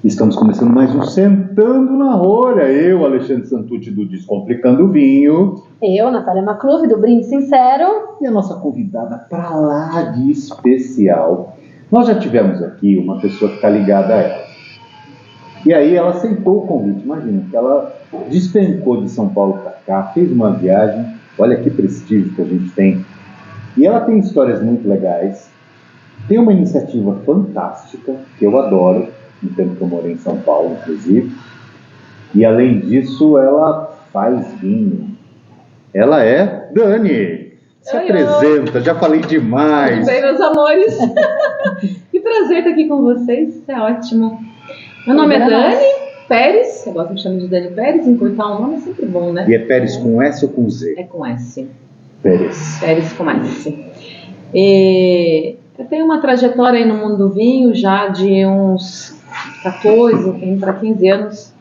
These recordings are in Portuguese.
Estamos começando mais um Sentando na Rolha. Eu, Alexandre Santucci, do Descomplicando o Vinho. Eu, Natália Macluve, do Brinde Sincero. E a nossa convidada para lá de especial. Nós já tivemos aqui uma pessoa que está ligada a ela. E aí ela aceitou o convite. Imagina, que ela despencou de São Paulo para cá, fez uma viagem. Olha que prestígio que a gente tem. E ela tem histórias muito legais. Tem uma iniciativa fantástica, que eu adoro, no tempo que eu morei em São Paulo, inclusive. E, além disso, ela faz vinho. Ela é Dani. Se apresenta, já falei demais. Tudo bem, meus amores? Que prazer estar aqui com vocês, isso é ótimo. Meu nome é Dani Pérez, eu gosto de chamar de Dani Pérez, encurtar o nome é sempre bom, né? E é Pérez com S ou com Z? É com S. Pérez. Pérez com S. E eu tenho uma trajetória aí no mundo do vinho já de uns 14 para 15 anos.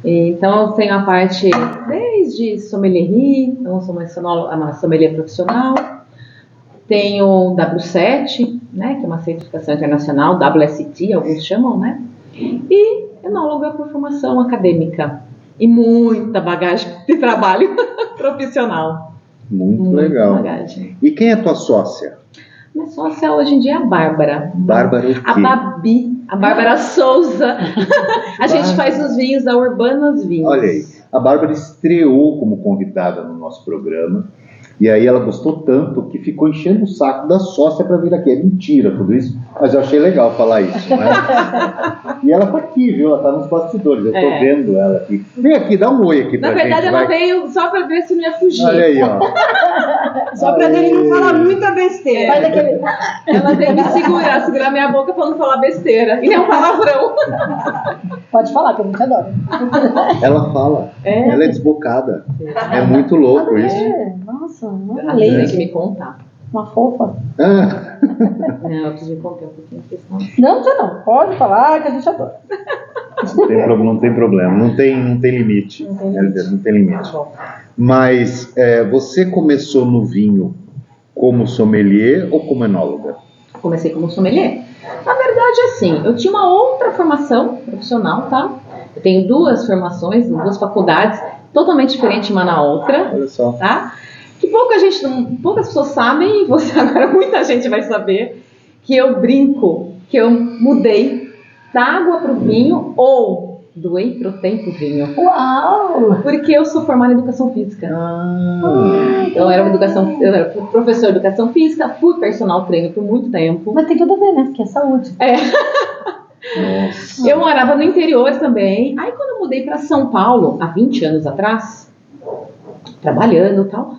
Então eu tenho a parte desde sommelierie, então eu sou uma sommelier profissional. Tenho o W7, né, que é uma certificação internacional, WST, alguns chamam, né? E enóloga por formação acadêmica. E muita bagagem de trabalho profissional. Muito legal. Bagagem. E quem é tua sócia? Minha sócia hoje em dia é a Bárbara. Bárbara o quê? A Babi. A Bárbara Souza. A gente faz os vinhos da Urbanas Vinhos. Olha aí, a Bárbara estreou como convidada no nosso programa. E aí ela gostou tanto que ficou enchendo o saco da sócia para vir aqui. É mentira tudo isso, mas eu achei legal falar isso, né? E ela tá aqui, viu? Ela tá nos bastidores, eu tô vendo ela aqui. Vem aqui, dá um oi aqui pra gente. Na verdade, ela veio só para ver se não ia fugir. Olha aí, ó. Só pra ele não falar muita besteira. Faz aquele... Ela veio me segurar minha boca pra não falar besteira. E nem um palavrão. Pode falar, que eu não te adoro. Ela fala, ela é desbocada. É muito louco isso. Nossa, A lei tem que me contar. Uma fofa. Não, eu preciso me contar um pouquinho. Não, você não. Pode falar que a gente adora. Não tem problema, não tem limite. Não tem limite. Mas você começou no vinho como sommelier ou como enóloga? Comecei como sommelier. Na verdade, assim, eu tinha uma outra formação profissional, tá? Eu tenho duas formações, duas faculdades, totalmente diferentes uma na outra. Olha só. Tá? Que poucas pessoas sabem, e você agora muita gente vai saber, que eu brinco, que eu mudei da água para o vinho ou do whey protein para o vinho. Uau! Porque eu sou formada em educação física. Então eu era professor de educação física, fui personal trainer por muito tempo. Mas tem tudo a ver, né? Porque é saúde. Nossa. Eu morava no interior também. Aí quando eu mudei para São Paulo, há 20 anos atrás, trabalhando e tal,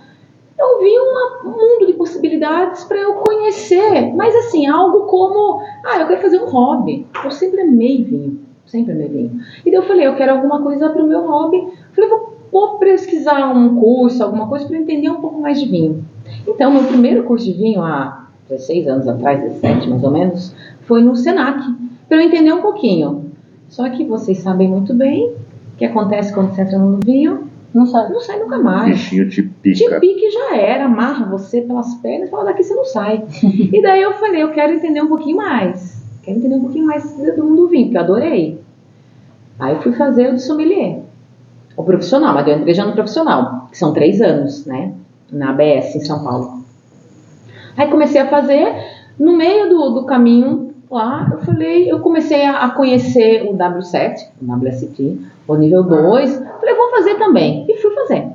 eu vi um mundo de possibilidades para eu conhecer, mas assim, algo como, eu quero fazer um hobby. Eu sempre amei vinho. E daí eu falei, eu quero alguma coisa para o meu hobby. Falei, vou pesquisar um curso, alguma coisa para entender um pouco mais de vinho. Então, meu primeiro curso de vinho, há 16 anos atrás, 17 mais ou menos, foi no Senac, para eu entender um pouquinho. Só que vocês sabem muito bem o que acontece quando você entra no vinho. Não sai nunca mais. Bichinho te pica. Te pica e já era, amarra você pelas pernas e fala, daqui você não sai. E daí eu falei, eu quero entender um pouquinho mais. Do mundo do vinho, porque eu adorei. Aí eu fui fazer o de sommelier. O profissional, mas eu entrei já no profissional, que são 3 anos, né? Na ABS, em São Paulo. Aí comecei a fazer, no meio do caminho lá, eu comecei a conhecer o W7, o WST, o nível 2. Falei, vou fazer também. E fui fazer.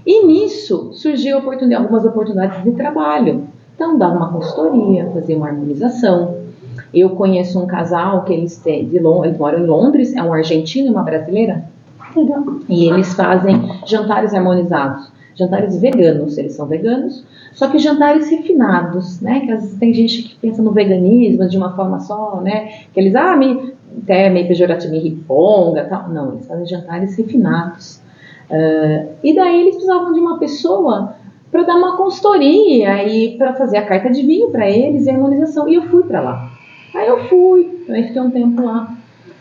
E nisso surgiu algumas oportunidades de trabalho. Então, dava uma consultoria, fazia uma harmonização. Eu conheço um casal que eles moram em Londres, é um argentino e uma brasileira. Legal. E eles fazem jantares harmonizados, jantares veganos, eles são veganos, só que jantares refinados, né? Que às vezes tem gente que pensa no veganismo de uma forma só, né? Que eles, até meio pejorativo, me riponga, tal. Não, eles fazem jantares refinados. E daí eles precisavam de uma pessoa para dar uma consultoria e para fazer a carta de vinho para eles e a harmonização. E eu fui para lá. Aí eu fiquei um tempo lá,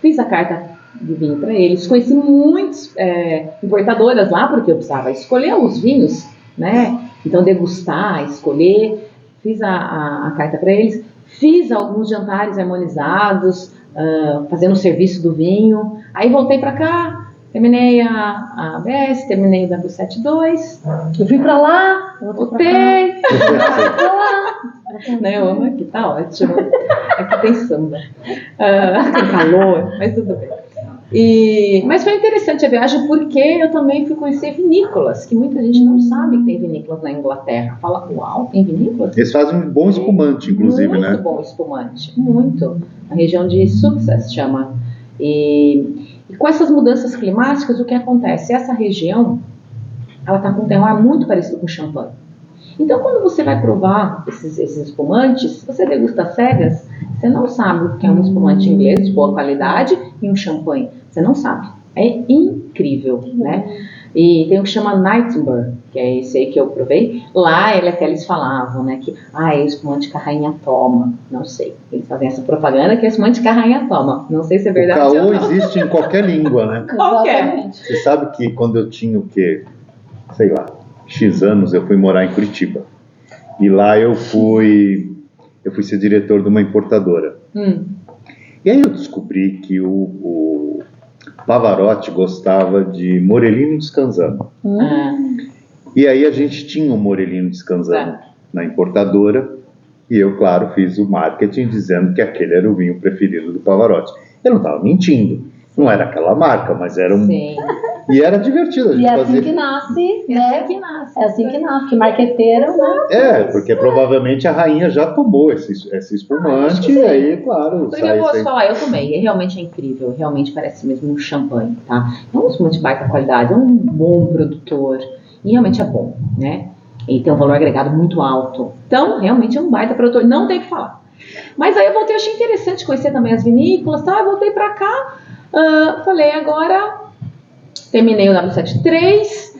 fiz a carta de vinho para eles, conheci muitas importadoras lá, porque eu precisava escolher os vinhos, né? Então degustar, escolher, fiz a carta para eles, fiz alguns jantares harmonizados, fazendo o serviço do vinho. Aí voltei para cá, terminei a ABS, terminei o W72. Eu fui pra lá, voltei. Não, eu amo aqui, tá ótimo. Aqui tem samba. Tem calor, mas tudo bem. Mas foi interessante a viagem porque eu também fui conhecer vinícolas, que muita gente não sabe que tem vinícolas na Inglaterra. Fala, uau, tem vinícolas? Eles fazem um bom espumante, inclusive, muito né? Muito bom espumante, muito. A região de Sussex chama. E com essas mudanças climáticas, o que acontece? Essa região, ela está com um terroir muito parecido com o champanhe. Então, quando você vai provar esses espumantes, se você degusta cegas, você não sabe o que é um espumante inglês de boa qualidade e um champanhe. Você não sabe. É incrível, né? E tem o que chama Nightingale, que é esse aí que eu provei. Lá até eles falavam, né, que é o espumante que a rainha toma. Não sei. Eles fazem essa propaganda que é o espumante que a rainha toma. Não sei se é verdade ou não. O caô existe em qualquer língua, né? Qualquer. Você sabe que quando eu tinha o quê? Sei lá, X anos, eu fui morar em Curitiba. E lá eu fui ser diretor de uma importadora. E aí eu descobri que o Pavarotti gostava de Morellino Scanzano. E aí a gente tinha um Morellino Scanzano na importadora. E eu, claro, fiz o marketing dizendo que aquele era o vinho preferido do Pavarotti. Eu não estava mentindo. Não era aquela marca, mas era um... Sim. E era divertido a gente fazer. E é assim que nasce, né? É assim que nasce. É assim que nasce, que marqueteiro, né? Porque provavelmente a rainha já tomou esse espumante, e aí, claro, Porque eu posso falar, eu tomei, e realmente é incrível, realmente parece mesmo um champanhe, tá? É um espumante de baita qualidade, é um bom produtor, e realmente é bom, né? E tem um valor agregado muito alto. Então, realmente é um baita produtor, não tem o que falar. Mas aí eu voltei, achei interessante conhecer também as vinícolas, tá? Eu voltei pra cá, falei, agora terminei o W73,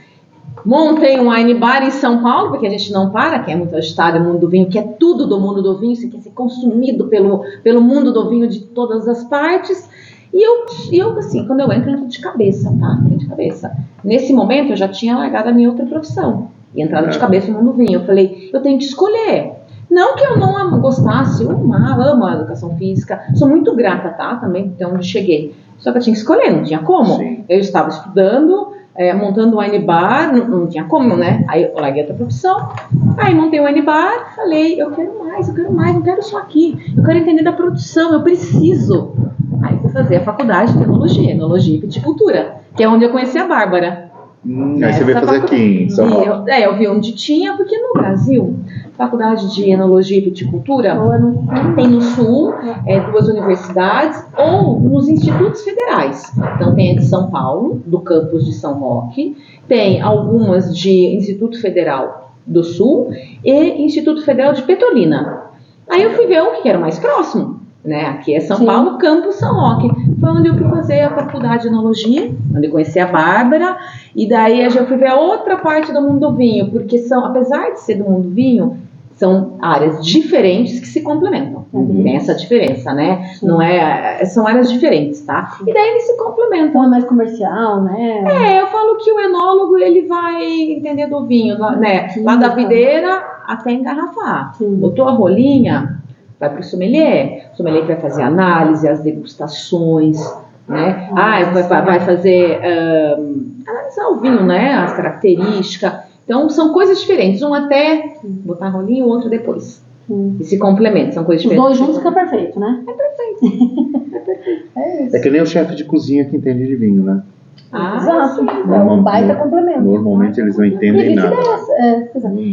montei um wine bar em São Paulo, porque a gente não para, que é muito agitado o mundo do vinho, que é tudo do mundo do vinho, você quer ser consumido pelo mundo do vinho de todas as partes. E eu assim, quando eu entro de cabeça, tá? De cabeça. Nesse momento eu já tinha largado a minha outra profissão e entrado de cabeça no mundo do vinho. Eu falei, eu tenho que escolher. Não que eu não gostasse, eu amo a educação física, sou muito grata, tá? Também de onde cheguei. Só que eu tinha que escolher, não tinha como. Sim. Eu estava estudando, montando um wine bar, não tinha como, né? Aí eu larguei outra profissão, aí montei um wine bar, falei, eu quero mais, não quero só aqui, eu quero entender da produção, eu preciso. Aí fui fazer a faculdade de enologia e viticultura, que é onde eu conheci a Bárbara. Aí você veio fazer aqui em São Paulo. Eu vi onde tinha, porque no Brasil, faculdade de enologia e viticultura tem no Sul, 2 universidades, ou nos institutos federais. Então tem a de São Paulo, do campus de São Roque, tem algumas de Instituto Federal do Sul e Instituto Federal de Petrolina. Aí eu fui ver o que era mais próximo. Né? Aqui é São Paulo, Campus São Roque. Foi onde eu fui fazer a faculdade de enologia, onde eu conheci a Bárbara, e daí eu já fui ver a outra parte do mundo do vinho, porque apesar de ser do mundo do vinho, são áreas diferentes que se complementam. Tem essa diferença, né? Não são áreas diferentes, tá? E daí eles se complementam. Um é mais comercial, né? Eu falo que o enólogo, ele vai entender do vinho, né? Lá da videira até engarrafar. Botou a rolinha, vai para o sommelier que vai fazer análise, as degustações, né? Vai fazer analisar o vinho, né? As características. Então são coisas diferentes, um até botar a rolinha, o outro depois. E se complementam, são coisas diferentes. Os dois juntos fica perfeito, né? É perfeito. É isso. É que nem o chefe de cozinha que entende de vinho, né? Exato. É um baita complemento. Normalmente eles não entendem nada.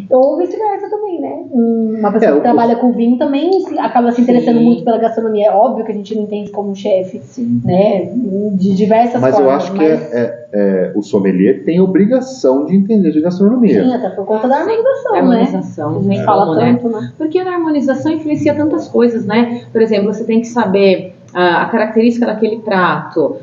Ou vice-versa também, né? Uma pessoa que trabalha com vinho também acaba se interessando muito pela gastronomia. É óbvio que a gente não entende como um chefe, né? De diversas formas. Mas eu acho que o sommelier tem obrigação de entender de gastronomia. Sim, até por conta da harmonização, né? Harmonização, A gente fala tanto, né? Porque na harmonização influencia tantas coisas, né? Por exemplo, você tem que saber a característica daquele prato,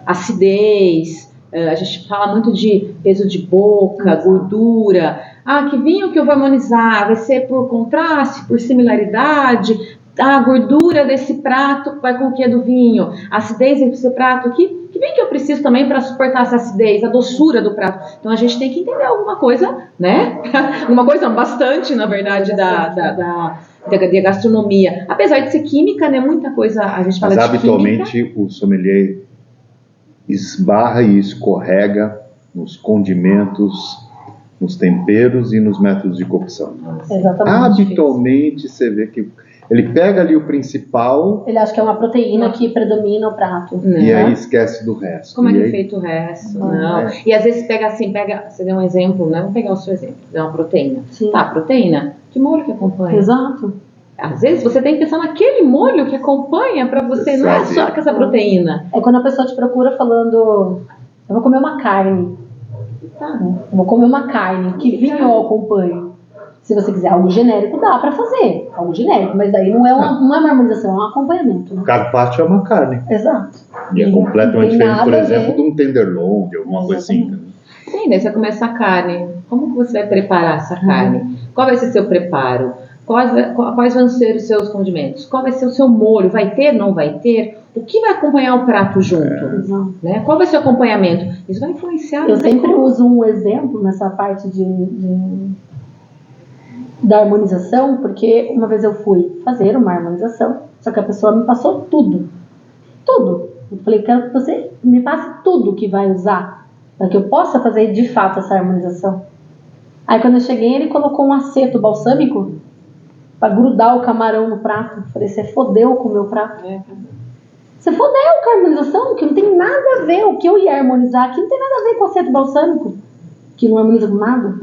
acidez, a gente fala muito de peso de boca, gordura. Que vinho que eu vou harmonizar? Vai ser por contraste, por similaridade? A gordura desse prato vai com o que do vinho? A acidez desse prato aqui? Que vinho que eu preciso também para suportar essa acidez, a doçura do prato? Então a gente tem que entender alguma coisa, né? Alguma coisa, bastante, na verdade, de gastronomia. Apesar de ser química, né? Muita coisa a gente fala Mas de química. habitualmente o sommelier esbarra e escorrega nos condimentos, nos temperos e nos métodos de cocção. Exatamente. Habitualmente você vê que ele pega ali o principal. Ele acha que é uma proteína que predomina o prato. E aí esquece do resto. Como é e que aí... é feito o resto? Não. E às vezes pega, você deu um exemplo, né? Vamos pegar o seu exemplo, deu uma proteína. Sim. Tá, proteína, que molho que acompanha? Exato. Às vezes você tem que pensar naquele molho que acompanha para você, não é só com essa proteína. É quando a pessoa te procura falando, eu vou comer uma carne. Tá. Eu vou comer uma carne, que vinho eu acompanho. Se você quiser algo genérico, dá pra fazer. Algo genérico, mas daí não é uma harmonização, é um acompanhamento. Né? Carpaccio é uma carne. Exato. E é completamente diferente, por exemplo, ver. de um tenderloin, de alguma coisa assim. Sim, daí você começa a carne. Como que você vai preparar essa carne? Qual vai ser seu preparo? Quais vão ser os seus condimentos? Qual vai ser o seu molho? Vai ter, não vai ter? O que vai acompanhar o prato junto? Né? Qual vai ser o acompanhamento? Isso vai influenciar. Eu sempre uso um exemplo nessa parte da harmonização, porque uma vez eu fui fazer uma harmonização, só que a pessoa me passou tudo. Tudo. Eu falei, quero que você me passe tudo que vai usar, para que eu possa fazer de fato essa harmonização. Aí quando eu cheguei, ele colocou um aceto balsâmico para grudar o camarão no prato. Eu falei, você fodeu com o meu prato. Você fodeu com a harmonização, que não tem nada a ver. O que eu ia harmonizar aqui não tem nada a ver com o aceto balsâmico, que não harmoniza com nada.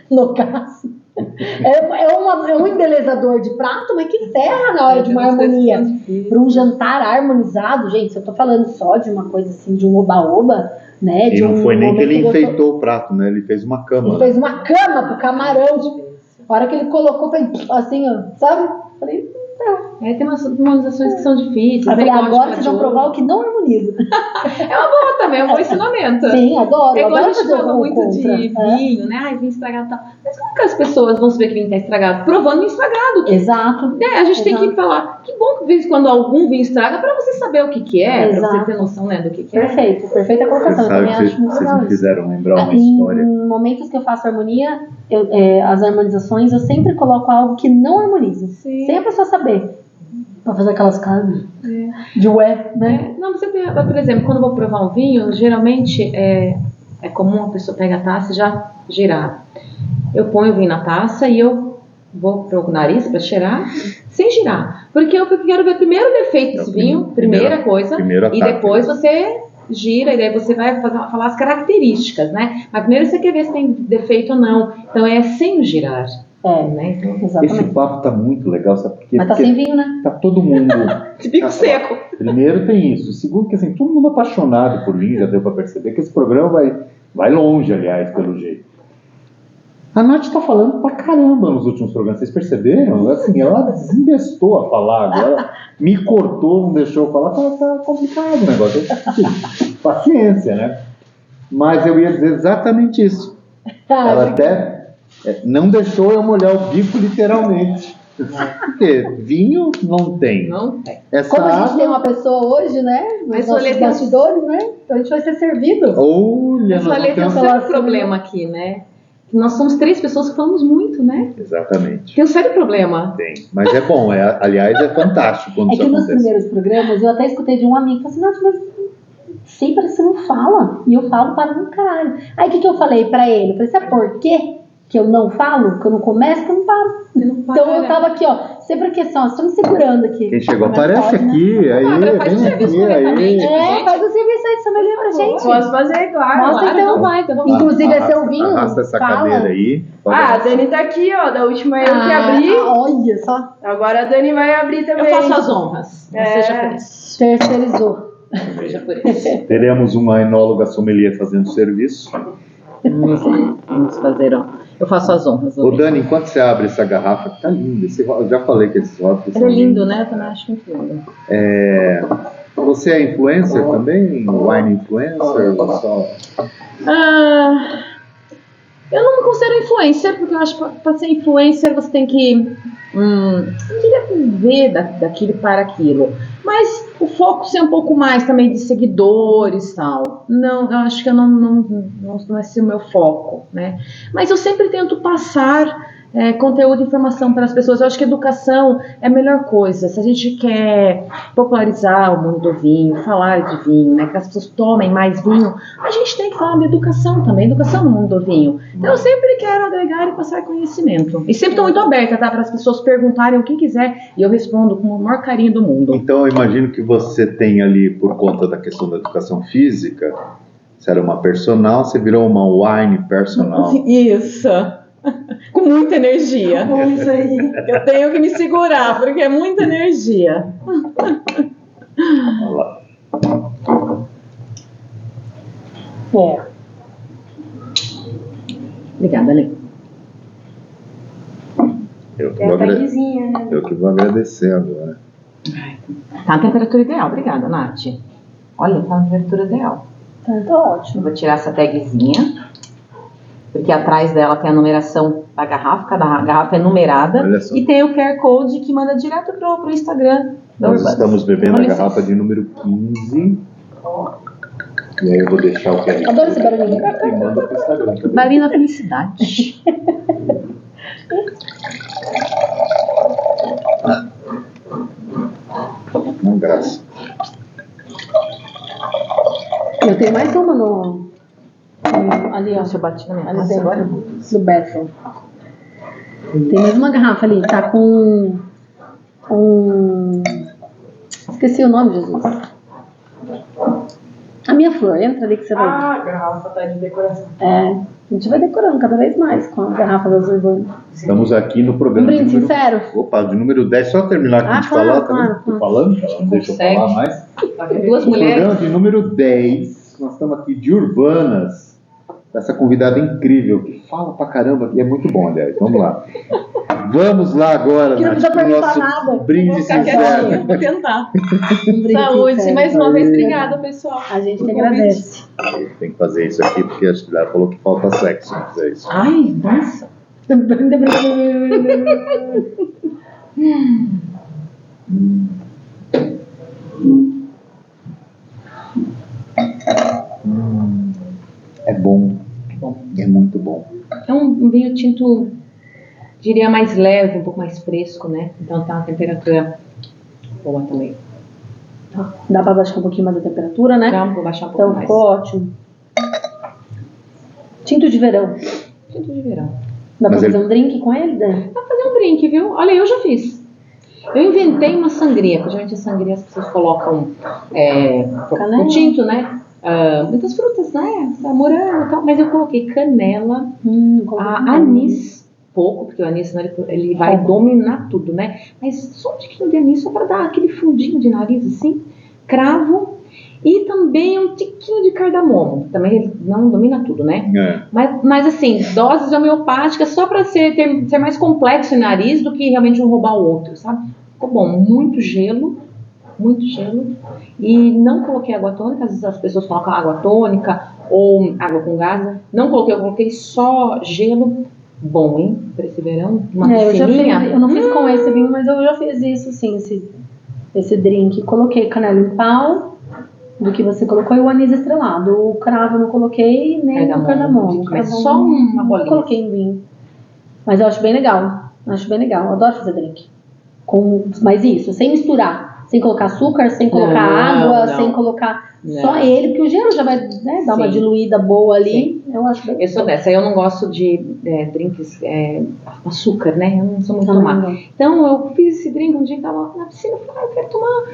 No caso. É um embelezador de prato, mas que ferra na hora de uma harmonia. Para um jantar harmonizado, gente, se eu tô falando só de uma coisa assim, de um oba-oba, né? E não foi nem que ele enfeitou o prato, né? Ele fez uma cama. Ele fez uma cama pro camarão. A hora que ele colocou, foi assim, ó, sabe? Falei, não. Tem umas harmonizações que são difíceis. Eu falei, agora vocês vão provar o que não harmoniza. É uma boa também, é um bom ensinamento. Sim, adoro. É igual adoro a gente fala muito de vinho, né? Ai, vinho estragado e tal. Mas como que as pessoas vão saber que vinho está estragado? Provando vinho estragado. Exato. A gente tem que falar. Que bom que de vez em quando algum vinho estraga para você saber o que é, para você ter noção, né, do que é. Perfeito, perfeita colocação. Eu também acho muito legal. Vocês me fizeram lembrar uma história. Em momentos que eu faço harmonia, as harmonizações, eu sempre coloco algo que não harmoniza. Sim. Sem a pessoa saber. Pra fazer aquelas caras de ué, né? Não, você tem, por exemplo, quando eu vou provar um vinho, geralmente é comum a pessoa pega a taça e já girar. Eu ponho o vinho na taça e eu vou pro nariz para cheirar sem girar. Porque eu quero ver primeiro o defeito desse vinho, primeira coisa, e depois você gira e daí você vai falar as características, né? Mas primeiro você quer ver se tem defeito ou não. Então é sem girar. Né? Então, exatamente. Esse papo tá muito legal, sabe por quê? Mas tá sem vinho, né? Tá todo mundo... De bico seco. Primeiro tem isso. Segundo que assim, todo mundo apaixonado por vinho, já deu pra perceber que esse programa vai longe, aliás, pelo jeito. A Nath tá falando pra caramba nos últimos programas, vocês perceberam? Assim, ela desinvestou a falar, agora me cortou, não deixou eu falar, tá complicado o negócio. Paciência, né? Mas eu ia dizer exatamente isso. Ela até... não deixou eu molhar o bico literalmente. Porque vinho não tem. Não tem. Como a gente tem uma pessoa hoje, né? Nos nossos bastidores, né? Então a gente vai ser servido. Olha, nós temos um sério problema aqui, né? Nós somos 3 pessoas que falamos muito, né? Exatamente. Tem um sério problema. Tem. Mas é bom, aliás, é fantástico quando isso acontece. Nos primeiros programas eu até escutei de um amigo que falou assim, mas sempre você não fala. E eu falo para um caralho. Aí o que eu falei pra ele? Eu falei, sabe por quê que eu não falo, que eu não começo, que eu não paro. Então eu tava aqui, ó, sempre que só, estou me segurando aqui. Quem chegou, aparece aqui, né? Aí, faz o serviço aí. Faz o serviço aí, sommelier pra gente. Posso fazer, claro. Nossa, então vai. Inclusive, esse é o vinho. Arrasta essa cadeira aí. A Dani tá aqui, ó, da última eu que abri. Olha só. Agora a Dani vai abrir também. Eu faço as honras, não seja por isso. Terceirizou. Não seja por isso. Teremos uma enóloga sommelier fazendo serviço. Vamos fazer, ó. Eu faço as honras. Ô Dani, enquanto você abre essa garrafa, tá lindo. Eu já falei que esses rótulos são lindo, lindos, né? Eu também acho muito lindo. Você é influencer também? Wine influencer? Eu não me considero influencer, porque eu acho que para ser influencer você tem que não queria viver daquilo para aquilo. Mas o foco ser um pouco mais também de seguidores e tal. Não, eu acho que não é esse o meu foco, né? Mas eu sempre tento passar conteúdo e informação para as pessoas. Eu acho que educação é a melhor coisa. Se a gente quer popularizar o mundo do vinho, falar de vinho, né, que as pessoas tomem mais vinho, a gente tem que falar de educação também, educação no mundo do vinho. Então eu sempre quero agregar e passar conhecimento. E sempre estou muito aberta, tá, para as pessoas perguntarem o que quiser e eu respondo com o maior carinho do mundo. Então eu imagino que você tem ali, por conta da questão da educação física, você era uma personal, você virou uma wine personal. Isso. Com muita energia. Isso aí. Eu tenho que me segurar, porque é muita energia. Olha lá. Obrigada, Lê. Eu que É vou a tagzinha, né? eu que vou agradecer agora. Tá na temperatura ideal. Obrigada, Nath. Olha, tá na temperatura ideal. Então tá Eu ótimo. vou tirar essa tagzinha, porque atrás dela tem a numeração da garrafa, cada garrafa é numerada, Olha só. e tem o QR Code que manda direto pro Instagram da Nós Urbanos. estamos bebendo a Olha garrafa isso. de número 15. E aí eu vou deixar o QR Adoro esse barulhinho. e mando pro Instagram. Barulho da felicidade. Não, graça. Eu tenho mais uma ali, ó. Nossa, eu bati na minha Ali taça dentro agora. do Bethel. Tem mais uma garrafa ali, tá com esqueci o nome, Jesus. A minha flor, entra ali que você vai ver. Ah, a garrafa tá de decoração. A gente vai decorando cada vez mais com a garrafa das Urbanas. Estamos aqui no Um programa brinde número... sincero. Opa, de número 10. Só terminar aqui Ah, de claro, falar, tá claro, vendo? Tô claro. falando, ela não deixa eu Consegue. falar mais. Duas No programa mulheres. de número 10, nós estamos aqui de Urbanas, com essa convidada incrível, que fala pra caramba, e é muito bom, aliás. Vamos lá. Vamos lá agora, Que não Nath, precisa pro perguntar nosso nada. brinde Vou ficar sincero. quietinha, vou tentar. Um brinde Saúde, sincero. mais uma vez, obrigada, pessoal. A gente que Por agradece. Tem que fazer isso aqui, porque a ela falou que falta sexo, não fizer isso. Ai, nossa. É bom, é muito bom. É um vinho tinto, diria, mais leve, um pouco mais fresco, né? Então tá uma temperatura boa também. Dá pra baixar um pouquinho mais a temperatura, né? Então, vou baixar um pouco Então mais. ficou ótimo. Tinto de verão. Tinto de verão. Dá pra Mas fazer um drink com ele, Dani? Dá pra fazer um drink, viu? Olha, eu já fiz. Eu inventei uma sangria, porque geralmente a sangria as pessoas colocam Canela. o tinto, né? Muitas frutas, né? Morango e tal. Mas eu coloquei canela, anis, pouco, porque o anis senão ele vai dominar tudo, né? Mas só um tiquinho de anis, só para dar aquele fundinho de nariz assim, cravo. E também um tiquinho de cardamomo, também ele não domina tudo, né? É. Mas assim, doses homeopáticas só para ser mais complexo em nariz do que realmente um roubar o outro, sabe? Ficou bom, muito gelo. E não coloquei água tônica, às vezes as pessoas colocam água tônica ou água com gás. Não coloquei, eu coloquei só gelo. Bom, hein? Para esse verão, uma Eu já fiz, piscininha. eu não fiz com esse vinho, mas eu já fiz isso sim, esse drink. Coloquei canela em pau, do que você colocou, e o anis estrelado. O cravo eu não coloquei, nem o cardamomo. Mas só uma bolinha. Eu coloquei em vinho. Mas eu acho bem legal. Eu adoro fazer drink. Mas isso, sem misturar. Sem colocar açúcar, sem colocar água, sem colocar só ele, porque o gelo já vai dar uma diluída boa ali. Eu acho bem. Eu sou dessa, eu não gosto de drinks com açúcar, né? Eu não sou muito tomar. Então eu fiz esse drink um dia que tava na piscina, eu falei, eu quero tomar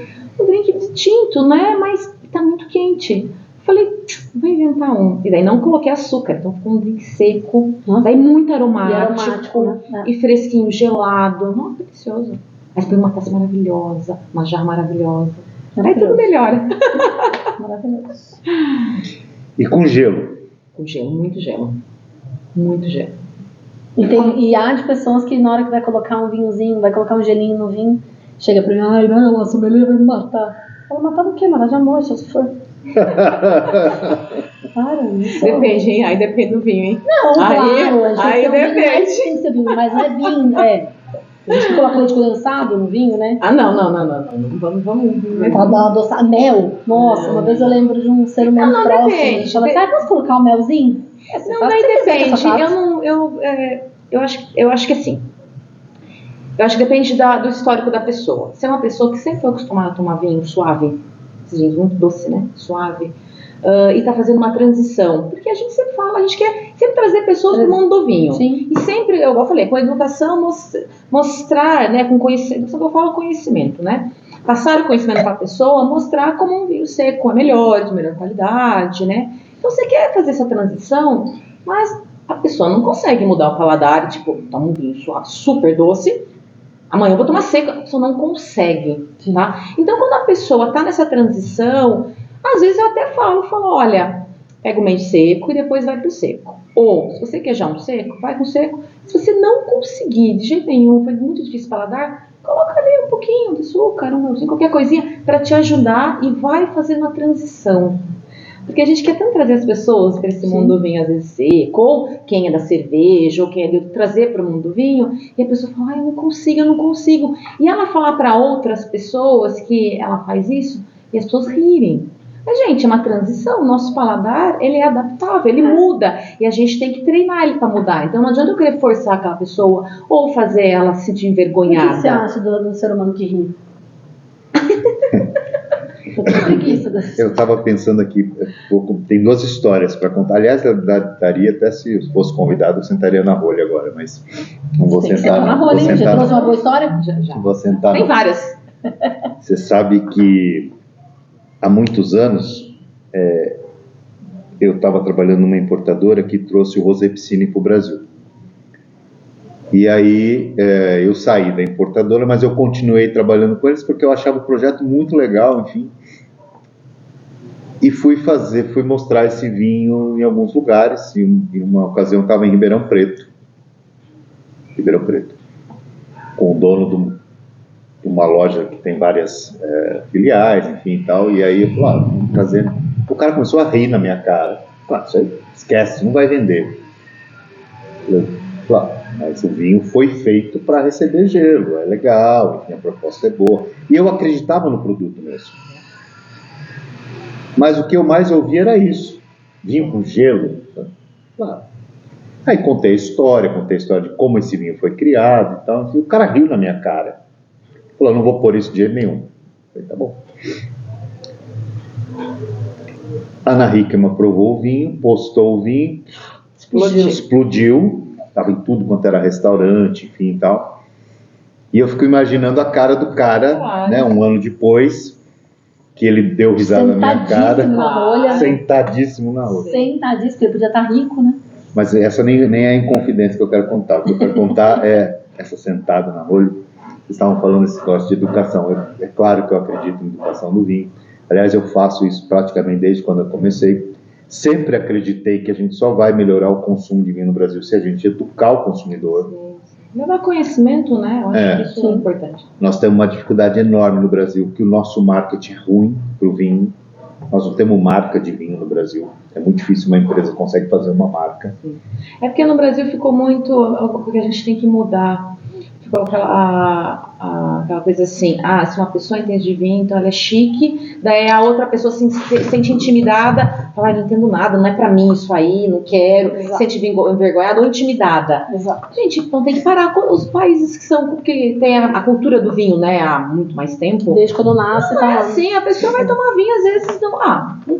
um drink de tinto, né? Mas tá muito quente. Falei, vou inventar um. E daí não coloquei açúcar, então ficou um drink seco, daí muito aromático, né? e fresquinho, gelado. Nossa, delicioso. Mas tem uma taça maravilhosa, uma jarra maravilhosa. Aí tudo melhora. Maravilhoso. E com gelo? Com gelo, muito gelo. Muito gelo. E há de pessoas que na hora que vai colocar um vinhozinho, vai colocar um gelinho no vinho, chega pra mim, ai não, a sommelier vai me matar. Ela matar do quê, mano? De amor, se for. Para, isso. Depende, hein? Aí depende do vinho, hein? Não, claro. Aí depende. Tem que ser vinho, mas não é vinho, A gente coloca leite condensado no vinho, né? Não. Vamos. Pra dar uma adoçada. Mel. Nossa, uma vez eu lembro de um ser humano próximo. Depende. Ela falou, posso colocar um melzinho? Não, daí depende. Eu acho que assim, eu acho que depende do histórico da pessoa. Se é uma pessoa que sempre foi acostumada a tomar vinho suave, esses vinhos muito doce, né? Suave, e está fazendo uma transição. Porque a gente sempre fala, a gente quer sempre trazer pessoas para o mundo do vinho. Sim. E sempre, eu falei, com a educação, mostrar, né? Com conhecimento, eu falo conhecimento, né? Passar o conhecimento para a pessoa, mostrar como um vinho seco é melhor, de melhor qualidade, né? Então você quer fazer essa transição, mas a pessoa não consegue mudar o paladar, tipo, toma um vinho suave, super doce, amanhã eu vou tomar seco, a pessoa não consegue, tá? Então quando a pessoa está nessa transição, às vezes eu até falo, olha, pega o meio seco e depois vai pro seco. Ou, se você quer já um seco, vai com seco. Se você não conseguir, de jeito nenhum, foi muito difícil paladar, coloca ali um pouquinho de açúcar, qualquer coisinha, para te ajudar e vai fazendo a transição. Porque a gente quer tanto trazer as pessoas para esse mundo do vinho, às vezes seco, ou quem é da cerveja, ou quem é de trazer para o mundo do vinho, e a pessoa fala, eu não consigo. E ela falar para outras pessoas que ela faz isso, e as pessoas rirem. Mas, gente, é uma transição, o nosso paladar, ele é adaptável, ele muda, e a gente tem que treinar ele para mudar. Então não adianta eu querer forçar aquela pessoa, ou fazer ela se sentir envergonhada. O que você acha do ser humano que ri? Eu estava pensando aqui, tem 2 histórias para contar. Aliás, eu daria até se fosse convidado, eu sentaria na rolha agora, mas não vou sentar. Na rolha, hein? Já trouxe uma boa história? Já. Vou sentar. Tem várias. Você sabe que há muitos anos eu estava trabalhando numa importadora que trouxe o Rosé Piscine para o Brasil. E aí eu saí da importadora, mas eu continuei trabalhando com eles porque eu achava o projeto muito legal, enfim. E fui mostrar esse vinho em alguns lugares. Em uma ocasião eu estava em Ribeirão Preto, com o dono de uma loja que tem várias filiais, enfim e tal. E aí eu falei, vamos trazer. O cara começou a rir na minha cara. Claro, isso aí, esquece, não vai vender. Claro, mas o vinho foi feito para receber gelo, é legal, enfim, a proposta é boa. E eu acreditava no produto mesmo. Mas o que eu mais ouvi era isso, vinho com gelo. Claro. Aí contei a história de como esse vinho foi criado e tal. E o cara riu na minha cara. Falou, não vou pôr isso de jeito nenhum. Eu falei, tá bom. A Ana Hickman provou o vinho, postou o vinho, explodiu. Estava em tudo quanto era restaurante, enfim e tal. E eu fico imaginando a cara do cara, né, um ano depois, que ele deu risada na minha cara. Sentadíssimo na rolha. Sentadíssimo, ele podia estar rico, né? Mas essa nem é a inconfidência que eu quero contar. O que eu quero contar é essa sentada na rolha. Vocês estavam falando esse negócio de educação. É claro que eu acredito em educação no vinho. Aliás, eu faço isso praticamente desde quando eu comecei. Sempre acreditei que a gente só vai melhorar o consumo de vinho no Brasil se a gente educar o consumidor. Levar conhecimento, né? Eu acho que isso é importante. Nós temos uma dificuldade enorme no Brasil, que o nosso marketing é ruim para o vinho. Nós não temos marca de vinho no Brasil. É muito difícil uma empresa conseguir fazer uma marca. É porque no Brasil ficou muito... O que a gente tem que mudar. Ficou aquela coisa assim, se uma pessoa entende de vinho, então ela é chique, daí a outra pessoa se sente intimidada, fala, não entendo nada, não é pra mim isso aí, não quero, se sente envergonhada ou intimidada. Exato. Gente, então tem que parar com os países que tem a cultura do vinho, né, há muito mais tempo. Desde quando nasce, tá assim, a pessoa vai tomar vinho, às vezes, um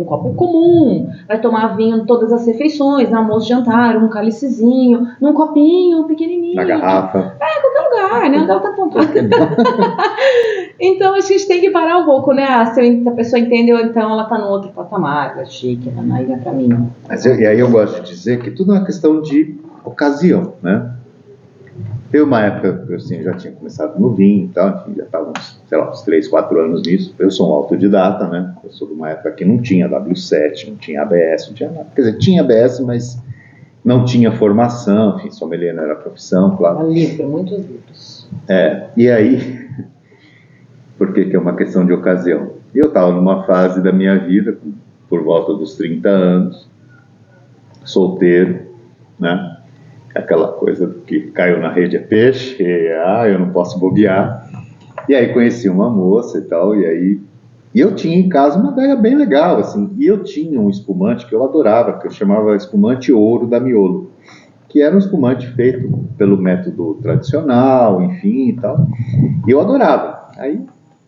copo comum, vai tomar vinho em todas as refeições, no almoço, jantar, um cálicezinho, num copinho pequenininho. Na garrafa. Em qualquer lugar, né? Onde ela tá contando. Então a gente tem que parar um pouco, né? Se a pessoa entendeu, então ela tá no outro patamar, ela é chique, ela não é pra mim. E aí eu gosto de dizer que tudo é uma questão de ocasião, né? Teve uma época que eu já tinha começado no vinho e tal, enfim, já estava uns 3, 4 anos nisso. Eu sou um autodidata, né? Eu sou de uma época que não tinha W7, não tinha ABS, não tinha nada. Quer dizer, tinha ABS, mas não tinha formação, enfim, sommelier não era profissão, claro. Muitos livros. E aí, por que é uma questão de ocasião? Eu estava numa fase da minha vida, por volta dos 30 anos, solteiro, né? Aquela coisa que caiu na rede é peixe, eu não posso bobear. E aí conheci uma moça e tal, e eu tinha em casa uma ideia bem legal, assim, e eu tinha um espumante que eu adorava, que eu chamava espumante ouro da Miolo, que era um espumante feito pelo método tradicional, enfim e tal. E eu adorava. Aí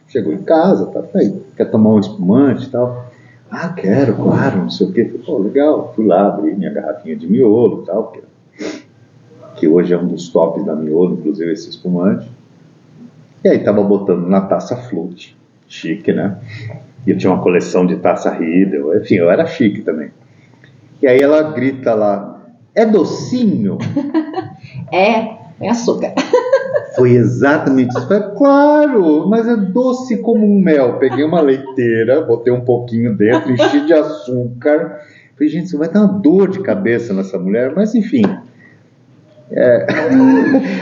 chegou em casa, tá, aí, quer tomar um espumante e tal? Ah, quero, claro, não sei o quê. Falei, pô, legal. Fui lá, abri minha garrafinha de miolo e tal, que hoje é um dos tops da miolo, inclusive esse espumante. E aí tava botando na taça Flute, chique, né? E eu tinha uma coleção de taça Riedel, enfim, eu era chique também. E aí ela grita lá, é docinho? É açúcar. Foi exatamente isso. Falei, claro, mas é doce como um mel. Peguei uma leiteira, botei um pouquinho dentro, enchi de açúcar. Falei, gente, isso vai dar uma dor de cabeça nessa mulher, mas enfim.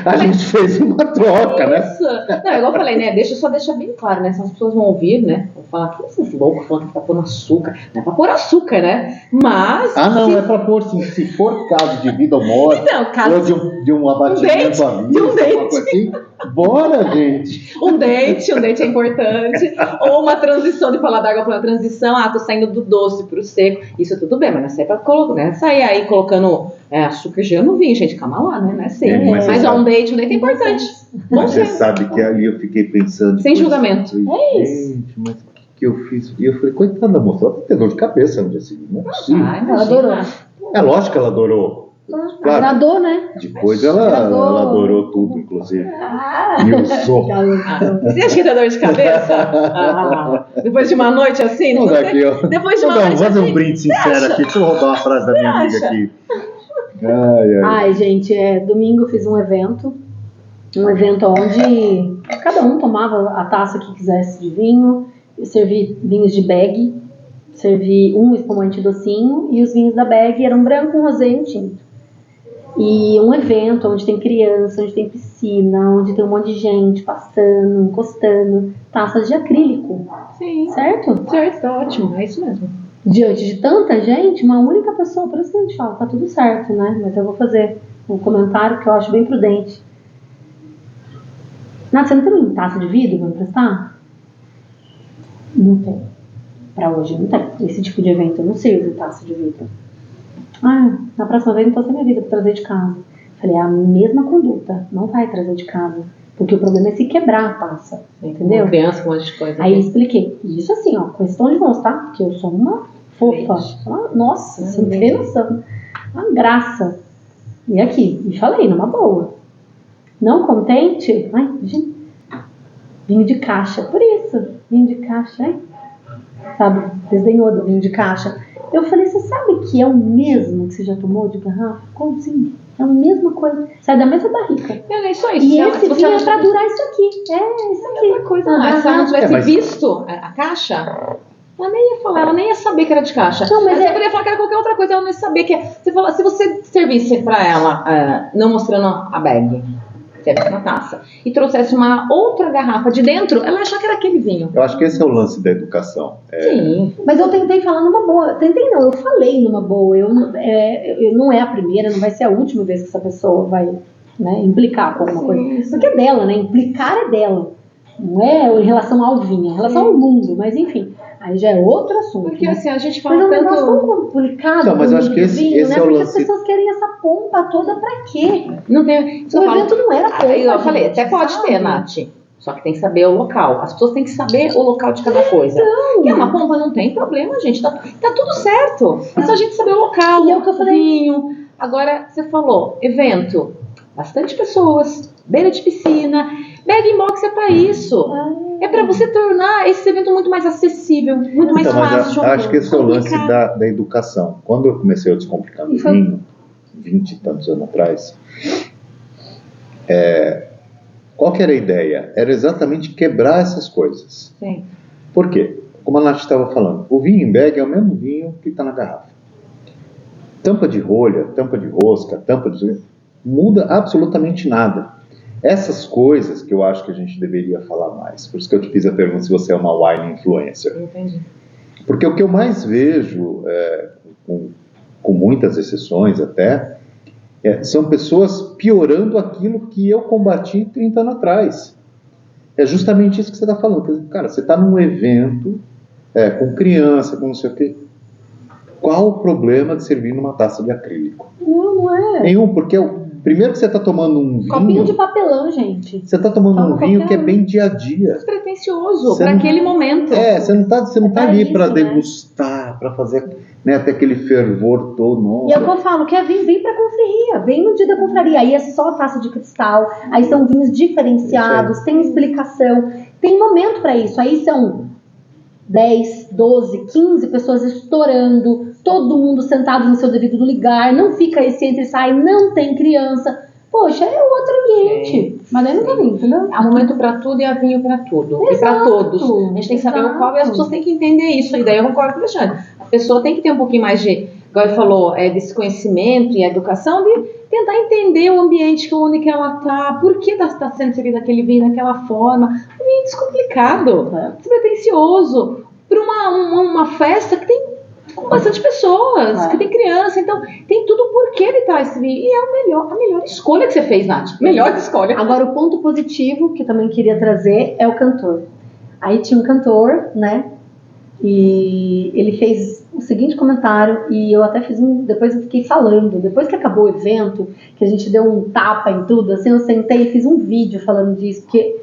A gente fez uma troca, né? Isso. Não, igual eu falei, né? Deixa bem claro, né? Se as pessoas vão ouvir, né? Vão falar que esses loucos falando que tá pondo açúcar. Não é pra pôr açúcar, né? Mas. Ah, não, é pra pôr sim. Se for caso de vida ou morte, Então, caso ou de um abatimento à vida, alguma coisa assim, bora, gente. um dente é importante. Ou uma transição de paladar, igual uma transição, tô saindo do doce pro seco. Isso tudo bem, mas não é pra colocar, né? Sair aí colocando açúcar gel no vinho, gente, calma lá, né? Não é assim. Mas um date é importante. Bom Você senso. sabe que ali eu fiquei pensando. Sem julgamento. Falei, gente, mas o que eu fiz? E eu falei, coitada da moça, ela tem dor de cabeça no dia seguinte. Não é possível. Ela adorou. É lógico que ela adorou. Claro. Agradou, né? Depois ela adorou tudo, inclusive. Me usou. Você acha que dá dor de cabeça? Depois de uma noite assim? Vamos aqui, ó. Depois de uma Vamos noite fazer assim? um brinde sincero aqui. Deixa eu roubar uma frase da minha amiga aqui. Ai, gente, domingo eu fiz um evento onde cada um tomava a taça que quisesse de vinho. Eu servi vinhos de bag, servi um espumante docinho e os vinhos da bag eram branco, um rosé e um tinto. E um evento onde tem criança, onde tem piscina, onde tem um monte de gente passando, encostando, taças de acrílico. Sim. Certo? Certo, tá ótimo, é isso mesmo. Diante de tanta gente, uma única pessoa, por isso que a gente fala, tá tudo certo, né? Mas eu vou fazer um comentário que eu acho bem prudente. Nath, você não tem uma taça de vidro pra emprestar? Não tem. Pra hoje não tem. Esse tipo de evento eu não sirvo taça de vidro. Na próxima vez então você me avisa pra trazer de casa. Falei, a mesma conduta, não vai trazer de casa. Porque o problema é se quebrar a taça, entendeu? Uma criança com um monte de coisa. Aí eu expliquei, isso assim, ó, questão de mãos, tá? Porque eu sou uma fofa. Nossa, você não tem noção. Uma graça. E aqui, e falei, numa boa. Não contente? Ai, gente, vinho de caixa. Por isso, vinho de caixa, hein? Sabe, desdenhou do vinho de caixa. Eu falei, você sabe que é o mesmo que você já tomou de garrafa? Como assim? É a mesma coisa. Sai da mesma barrica. É isso aí. E esse vinho é pra durar isso aqui. Isso aqui. Outra coisa, mas se ela não tivesse visto a caixa, ela nem ia falar, ela nem ia saber que era de caixa. Não, mas você poderia falar que era qualquer outra coisa, ela não ia saber que é. Você fala, se você servisse pra ela, não mostrando a bag, servisse na taça, e trouxesse uma outra garrafa de dentro, ela ia achar que era aquele vinho. Eu acho que esse é o lance da educação. Sim. Mas eu tentei falar numa boa. Tentei não, eu falei numa boa. Eu não é a primeira, não vai ser a última vez que essa pessoa vai, né, implicar com alguma coisa. Porque é dela, né? Implicar é dela. Não é em relação ao vinho, é em relação ao mundo. Mas enfim, aí já é outro assunto. Porque né? assim, a gente fala Mas é um tanto... negócio tão complicado. Não, mas eu acho que esse vinho, né? é o Porque lance. as pessoas querem essa pompa toda pra quê? Não tem... O evento não era pompa. Eu falei, gente, até pode sabe? ter, Nath. Só que tem que saber o local. As pessoas têm que saber o local de cada coisa. Então. E uma pompa não tem problema, gente. Tá tudo certo. É só a gente saber o local, E é o que eu falei. vinho. Agora, você falou, evento. Bastante pessoas, beira de piscina. Bag-in-box é pra isso. É pra você tornar esse evento muito mais acessível, muito mais Então, mas fácil. acho que esse é o lance complicar. da educação. Quando eu comecei a descomplicar o vinho, 20 e tantos anos atrás, qual que era a ideia? Era exatamente quebrar essas coisas. Sim. Por quê? Como a Nath estava falando, o vinho em bag é o mesmo vinho que está na garrafa. Tampa de rolha, tampa de rosca, tampa de... muda absolutamente nada. Essas coisas que eu acho que a gente deveria falar mais. Por isso que eu te fiz a pergunta se você é uma wine influencer. Entendi. Porque o que eu mais vejo, com muitas exceções até, são pessoas piorando aquilo que eu combati 30 anos atrás. É justamente isso que você está falando. Cara, você está num evento com criança, com não sei o quê. Qual o problema de servir numa taça de acrílico? Não é. Nenhum, porque primeiro que você está tomando um vinho... Copinho de papelão, gente. Você está tomando Toma um vinho que é qualquer um. bem dia a dia. Despretensioso Você para não- aquele momento. Você não tá ali isso, para né? degustar, para fazer, né, até aquele fervor todo. E é o que eu falo, quer vir, vem pra confraria, vem no dia da confraria. Aí é só taça de cristal, aí são vinhos diferenciados, tem explicação, tem momento pra isso. Aí são 10, 12, 15 pessoas estourando, todo mundo sentado no seu devido lugar, não fica esse entra e sai, não tem criança. Poxa, é outro ambiente. Mas aí não tá vindo, entendeu? Há momento para tudo e há vinho para tudo. E para Exato, todos. A gente tem que saber o qual e as pessoas têm que entender isso. E daí eu concordo com o Alexandre. A pessoa tem que ter um pouquinho mais de, igual ele falou, desse conhecimento e educação de tentar entender o ambiente onde que ela está, por que está sendo servido aquele vinho daquela forma. Um vinho descomplicado, despretensioso, para uma festa que tem com bastante pessoas, que tem criança, então tem tudo o porquê de estar esse vinho. E é a melhor escolha que você fez, Nath. Melhor escolha. Agora, o ponto positivo que eu também queria trazer é o cantor. Aí tinha um cantor, né? E ele fez o seguinte comentário, e eu até fiz depois eu fiquei falando, depois que acabou o evento, que a gente deu um tapa em tudo, assim, eu sentei e fiz um vídeo falando disso, porque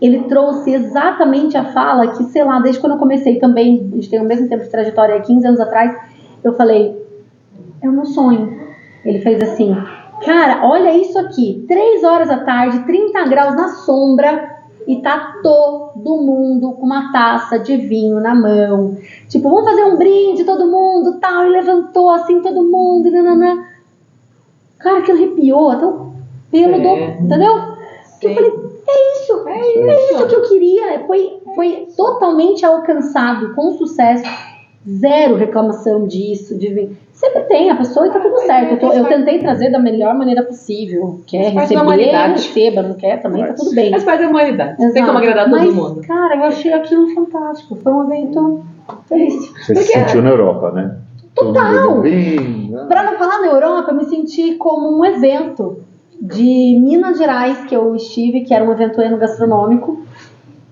ele trouxe exatamente a fala que, sei lá, desde quando eu comecei também, a gente tem o mesmo tempo de trajetória, 15 anos atrás, eu falei, é o meu sonho. Ele fez assim, cara, olha isso aqui, 3 horas da tarde, 30 graus na sombra, e tá todo mundo com uma taça de vinho na mão. Tipo, vamos fazer um brinde, todo mundo, tal, e levantou assim, todo mundo, e nananã. Cara, aquilo arrepiou, até o pelo do... Entendeu? Eu falei, é isso que eu queria. Foi totalmente alcançado, com sucesso. Zero reclamação disso, de vir. Sempre tem a pessoa e tá tudo certo. Eu tentei trazer da melhor maneira possível. Quer receber, receba, não quer também, tá tudo bem. Faz parte da humanidade. Tem como agradar todo mundo. Cara, eu achei aquilo fantástico. Foi um evento feliz. Você se sentiu na Europa, né? Total! Pra não falar na Europa, eu me senti como um evento de Minas Gerais que eu estive, que era um evento enogastronômico,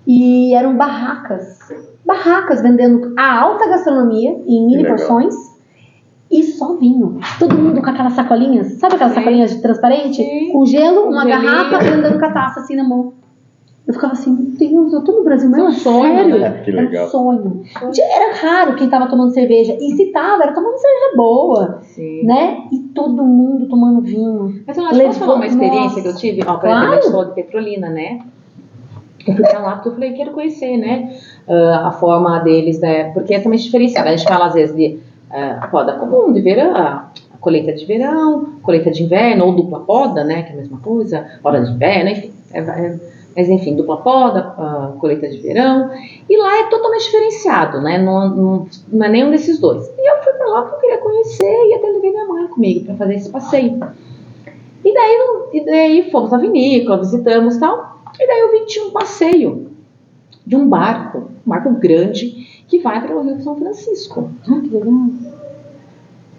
e eram barracas vendendo a alta gastronomia em mini porções e só vinho. Todo mundo com aquelas sacolinhas, sabe aquelas sacolinhas de transparente? Com gelo, uma garrafa e andando com a taça assim na mão. Eu ficava assim, meu Deus, eu tô no Brasil, mas é um sonho. Sério? Que legal. Era um sonho. Era raro quem tava tomando cerveja. E se tava, era tomando cerveja boa. Sim. Né? E todo mundo tomando vinho. Mas eu não posso falar uma experiência que eu tive? Ó, por exemplo, a gente falou de Petrolina, né? Eu fui pra lá porque eu falei, quero conhecer, né? A forma deles, né? Porque é também diferenciada. A gente fala às vezes de poda comum, de verão, a colheita de verão, colheita de inverno, ou dupla poda, né? Que é a mesma coisa, poda de inverno, enfim. Mas enfim, dupla poda, colheita de verão. E lá é totalmente diferenciado, né? Não é nenhum desses dois. E eu fui pra lá porque eu queria conhecer e até levei minha mãe comigo pra fazer esse passeio. E daí fomos à vinícola, visitamos e tal. E daí eu vi que tinha um passeio de um barco grande, que vai para o Rio São Francisco. Ah, que legal.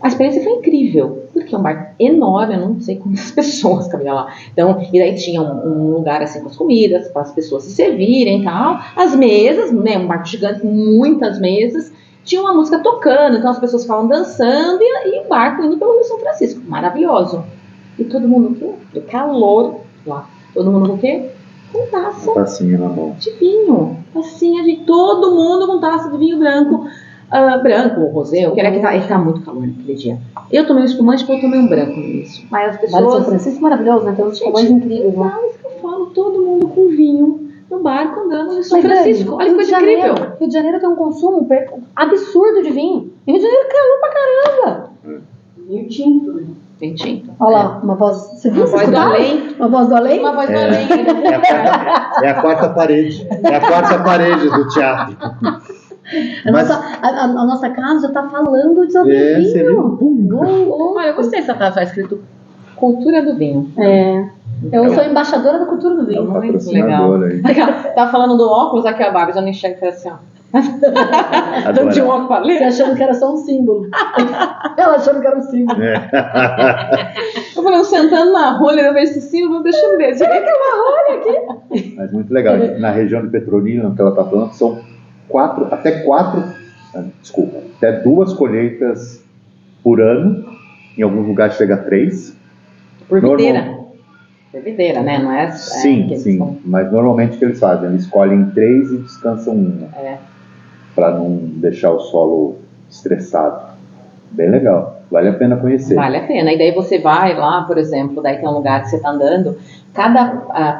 A experiência foi incrível, porque é um barco enorme, eu não sei quantas pessoas caminham lá. Então, e daí tinha um lugar assim com as comidas, para as pessoas se servirem e tal. As mesas, né, um barco gigante, muitas mesas. Tinha uma música tocando, então as pessoas ficavam dançando e o barco indo pelo Rio São Francisco. Maravilhoso. E todo mundo o quê? De calor lá. Todo mundo o quê? Com tacinha na mão. De vinho. Tacinha de todo mundo com taça de vinho branco. Branco, rosé, eu queria que tá muito calor naquele dia. Eu tomei um espumante porque eu tomei um branco no início. Mas as pessoas... Vale São Francisco é maravilhoso, né? Tem uns espumantes incríveis, né? Isso que eu falo, todo mundo com vinho no barco andando no São Francisco. Olha que coisa incrível. Rio de Janeiro tem um consumo absurdo de vinho. Rio de Janeiro é calor pra caramba. Vinho tinto. Vinho tinto. Olha lá, uma voz... Você viu? Uma voz do além. Uma voz do além? Uma voz do além. É a quarta parede. É a quarta parede do teatro. A nossa casa já tá falando de vinho. Olha, eu gostei dessa frase, tá escrito cultura do vinho. Eu sou embaixadora da cultura do vinho. Muito legal. Tá falando do óculos aqui, a Bárbara já não enxerga, foi assim, ó. Dando de um óculos pra ler. Você achando que era só um símbolo. Ela achando que era um símbolo. Eu falei, sentando na rolha, eu vejo esse símbolo, deixa eu ver. Será que é uma rolha aqui? Mas muito legal. Na região de Petrolina, que ela tá falando, são até quatro desculpa, até 2 colheitas por ano, em alguns lugares chega a 3. Por Normal- videira. Por videira, né? Não é? Sim, que eles sim, vão- mas normalmente o que eles fazem? Eles escolhem 3 e descansam 1, É. para não deixar o solo estressado. Bem legal, vale a pena conhecer. Vale a pena. E daí você vai lá, por exemplo, daí tem um lugar que você está andando, cada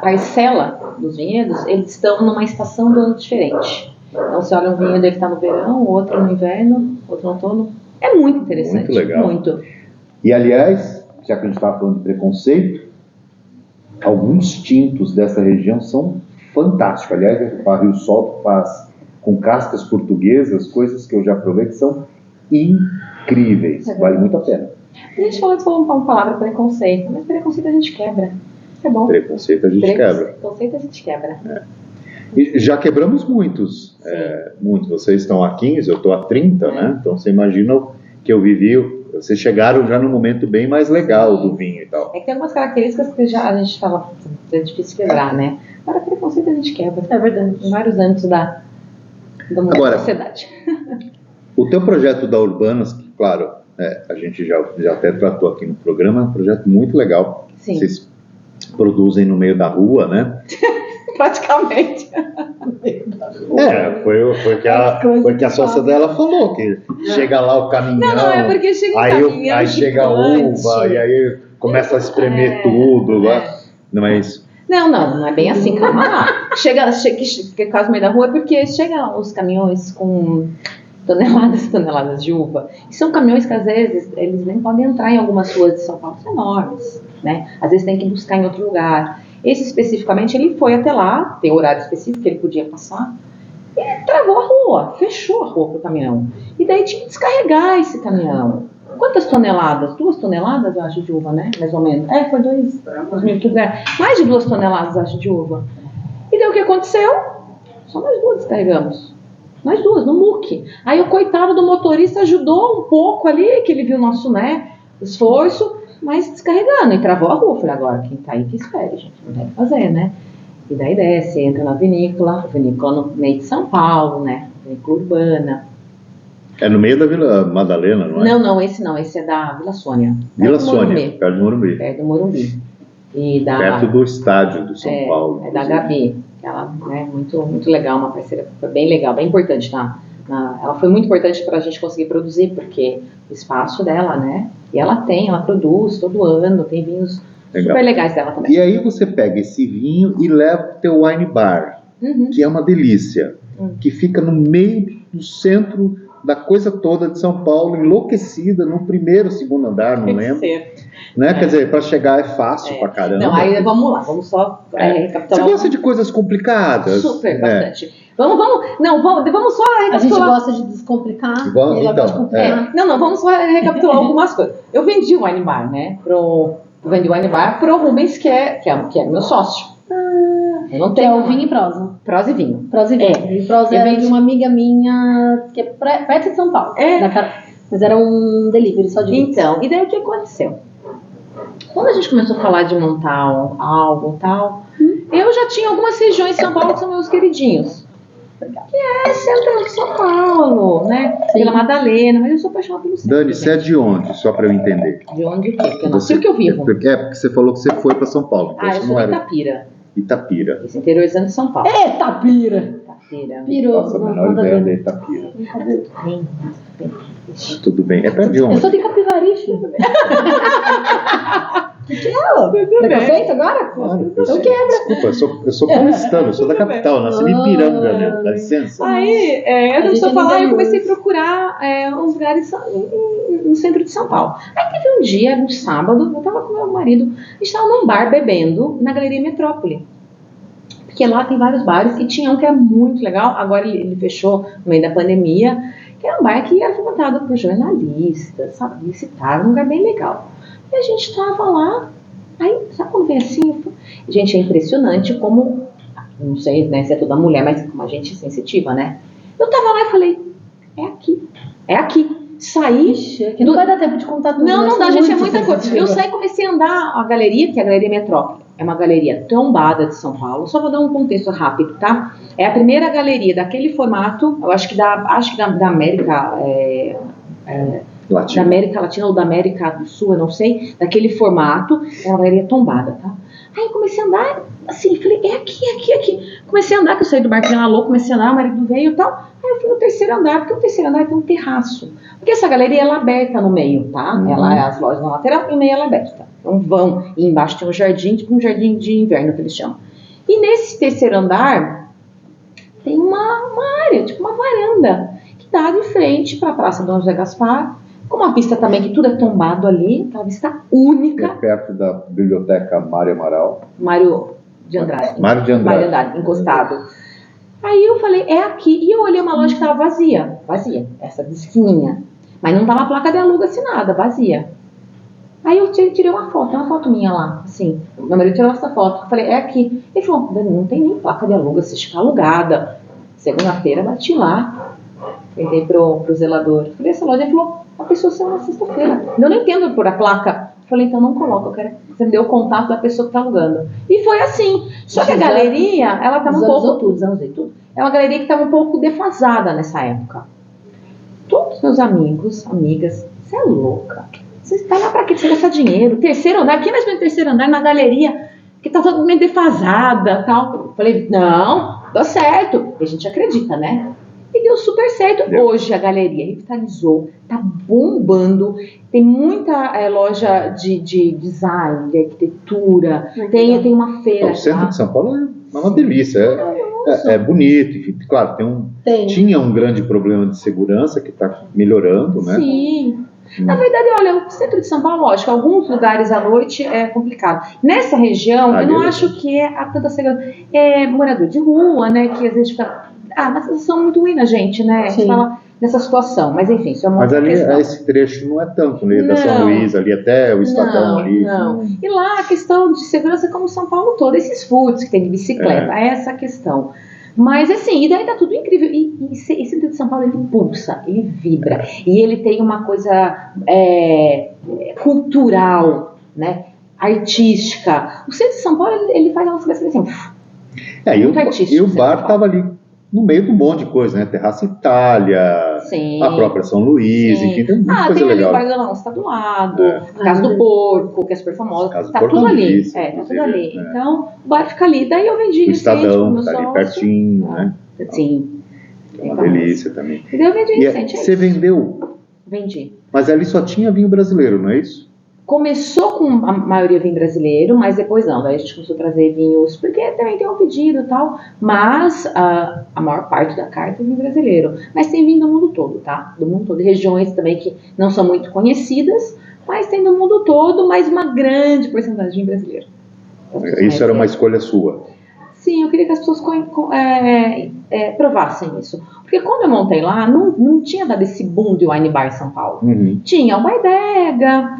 parcela dos vinhedos, eles estão numa estação do ano diferente. Então você olha um vinhedo, ele está no verão, outro no inverno, outro no outono. É muito interessante. Muito legal. Muito. E aliás, já que a gente estava falando de preconceito, alguns tintos dessa região são fantásticos. Aliás, a Rio Sol faz com cascas portuguesas, coisas que eu já provei que são incríveis. Vale muito a pena. A gente falou uma palavra preconceito, mas preconceito a gente quebra. É bom. Preconceito a gente quebra. Preconceito a gente quebra. E já quebramos muitos. Muitos. Vocês estão há 15, eu estou há 30, né? Então você imagina o que eu vivi. Vocês chegaram já num momento bem mais legal do vinho e tal. É que tem algumas características que já a gente fala, é difícil quebrar, né? Agora, preconceito a gente quebra. É verdade. Em vários âmbitos da Agora, sociedade. O teu projeto da Urbanas, que, claro, a gente já até tratou aqui no programa, é um projeto muito legal. Sim. Vocês produzem no meio da rua, né? Praticamente. Foi que a sócia dela falou, que chega lá o caminhão, Não, é porque chega um caminhão aí chega a gigante. uva, e aí começa a espremer tudo, lá. Não é isso? Não é bem assim, calma lá. Chega quase no meio da rua, é porque chegam os caminhões com toneladas e toneladas de uva. E são caminhões que às vezes eles nem podem entrar em algumas ruas de São Paulo, são enormes, né? Às vezes tem que buscar em outro lugar. Esse especificamente, ele foi até lá, tem horário específico que ele podia passar, e travou a rua, fechou a rua para o caminhão. E daí tinha que descarregar esse caminhão. Quantas toneladas? 2 toneladas, eu acho, de uva, né? Mais ou menos. Foi 2 mil quilos. Mais de 2 toneladas, acho, de uva. E daí o que aconteceu? Só nós 2 descarregamos. Nós 2, no muque. Aí o coitado do motorista ajudou um pouco ali, que ele viu o nosso, né, esforço, mas descarregando. E travou a rua. Falei, agora, quem tá aí que espere, gente. Não deve fazer, né? E daí desce, entra na vinícola no meio de São Paulo, né? Vinícola urbana. É no meio da Vila Madalena, não é? Não, esse é da Vila Sônia. Vila Sônia, perto do Morumbi. Perto do Morumbi. Perto do estádio do São Paulo. É da Gabi. Ela é muito legal, uma parceira, foi bem legal, bem importante. Ela foi muito importante para a gente conseguir produzir, porque o espaço dela, né? E ela produz todo ano, tem vinhos super legais dela também. E aí você pega esse vinho e leva para o teu wine bar, que é uma delícia, que fica no meio do centro da coisa toda de São Paulo, enlouquecida, no primeiro, segundo andar, não lembro. Né? Quer dizer, para chegar é fácil pra caramba. Não, aí vamos lá, vamos só recapitular. Você gosta de coisas complicadas? Super, bastante. Vamos só recapitular. A gente gosta de descomplicar. Vamos, e ela gosta de complicar. Não, vamos só recapitular algumas coisas. Eu vendi o wine bar, né? Vendi o wine bar pro Rubens, que é meu sócio. Eu não Que tenho é o vinho e prosa. prosa e vinho. Prosa e vinho. E prosa Eu era vendi- de uma amiga minha que é perto de São Paulo. Mas era um delivery só de vinho. Então, e daí o que aconteceu? Quando a gente começou a falar de montar algo e tal, eu já tinha algumas regiões de São Paulo que são meus queridinhos. Que é centro de São Paulo, né? Vila Madalena, mas eu sou apaixonada pelo centro. Dani, você é de onde? Só para eu entender. De onde o quê? Porque eu nasci o que eu vivo. Porque você falou que você foi para São Paulo. Então Eu isso sou não de era Itapira. Itapira. Esse interiorzão de São Paulo. Eita, pira! Itapira. Pirou. Nossa, a Não, menor nada a ideia ver. de Itapira. Bem. Tudo bem. É perto de Eu onde? sou de Capivari, filho. Que é? Preconceito agora? Claro, Então quebra. Desculpa, eu sou paulistano, eu sou da capital, nasci em Ipiranga, né? Dá licença. Aí, A eu gente é falar, eu misterioso. comecei a procurar uns lugares no centro de São Paulo. Aí teve um dia, um sábado, eu tava com meu marido, a gente tava num bar bebendo na Galeria Metrópole. Porque lá tem vários bares e tinha um que era muito legal, agora ele fechou no meio da pandemia, que era um bar que era frequentado por jornalistas, sabe, publicitário, um lugar bem legal. E a gente tava lá, aí, sabe quando vem assim? Gente, é impressionante como, não sei, né, se é toda mulher, mas como a gente é sensitiva, né? Eu tava lá e falei, é aqui. Saí. Ixi, que não vai dar tempo de contar tudo. Não mas dá, sou gente, é muito muita coisa. sensitiva. Eu saí e comecei a andar a galeria, que é a Galeria Metrópole. é uma galeria tombada de São Paulo. Só vou dar um contexto rápido, tá? É a primeira galeria daquele formato, eu acho que da América, da América Latina ou da América do Sul, eu não sei, daquele formato, é uma galeria tombada, tá? Aí eu comecei a andar, assim, falei, é aqui, aqui, aqui. Comecei a andar, que eu saí do barco na louco, comecei a andar, o marido veio e tal. Aí eu fui no terceiro andar, porque o terceiro andar tem um terraço. Porque essa galeria, ela é aberta no meio, tá? Ela é as lojas na lateral e no meio ela é aberta. Então vão, e embaixo tem um jardim, tipo um jardim de inverno que eles chamam. E nesse terceiro andar, tem uma área, tipo uma varanda, que dá de frente para a Praça Dom José Gaspar, com uma vista também que tudo é tombado ali, uma vista única. É perto da biblioteca Mário Amaral. Mário de Andrade. Mário de Andrade. Encostado. Aí eu falei, é aqui. E eu olhei uma loja que estava vazia, essa de esquininha. Mas não tava placa de aluga-se nada, vazia. Aí eu tirei uma foto minha lá, assim. Meu marido tirou essa foto. Eu falei, é aqui. Ele falou, não tem nem placa de aluga-se, está alugada. Segunda-feira bati lá. Perguntei pro zelador. Falei, essa loja. Ele falou, a pessoa saiu na sexta-feira. Eu não entendo por a placa. Eu falei, então não coloca, eu quero. Você me deu o contato da pessoa que tá alugando. E foi assim. Só que a galeria, ela tava um pouco. Tudo. É uma galeria que estava um pouco defasada nessa época. Todos os meus amigos, amigas, você é louca. Você está lá pra quê? Você gastar dinheiro. Terceiro andar, aqui mesmo no terceiro andar, na galeria, que tá toda meio defasada e tal. Eu falei, não, dá certo. E a gente acredita, né? E deu super certo. Hoje a galeria revitalizou, tá bombando. Tem muita loja de design, de arquitetura. Tem uma feira. O centro de São Paulo é uma delícia. É bonito, enfim, claro, tinha um grande problema de segurança que está melhorando, né? Sim. Na verdade, olha, o centro de São Paulo, lógico, alguns lugares à noite é complicado. Nessa região, eu não acho que é a tanta segurança. É morador de rua, né, que às vezes fica... uma sensação muito ruim na gente, né? Sim. Fala nessa situação, mas enfim, isso é uma outra questão. Mas ali, esse trecho não é tanto, né? Da São Luís, ali até o Estadão ali. Não. E lá a questão de segurança é como São Paulo todo, esses furtos que tem de bicicleta, é essa a questão. Mas assim, e daí tá tudo incrível. E esse centro de São Paulo, ele pulsa, ele vibra. E ele tem uma coisa cultural, né? Artística. O centro de São Paulo, ele faz uma coisa assim, muito artístico. E o bar tava ali no meio de um monte de coisa, né? Terraça Itália, sim, a própria São Luís, sim, enfim, tem muita coisa legal. Tem ali o Bar da Onça, tá do lado, a Casa do Porco, que é super famosa, tá tudo ali. Tá tudo ali. Então, o bar fica ali, daí eu vendi o Estadão, tá ali pertinho, né? Sim. É uma delícia também. E daí eu vendi recente. Você vendeu? Vendi. Mas ali só tinha vinho brasileiro, não é isso? Começou com a maioria vinho brasileiro, mas depois não. Daí a gente começou a trazer vinhos, porque também tem um pedido e tal. Mas a maior parte da carta é vinho brasileiro. Mas tem vinho do mundo todo, tá? Do mundo todo. Regiões também que não são muito conhecidas, mas tem do mundo todo, mas uma grande porcentagem de vinho brasileiro. Isso era uma escolha sua? Sim, eu queria que as pessoas provassem isso. Porque quando eu montei lá, não tinha dado esse boom de wine bar em São Paulo. Uhum. Tinha o Baidega,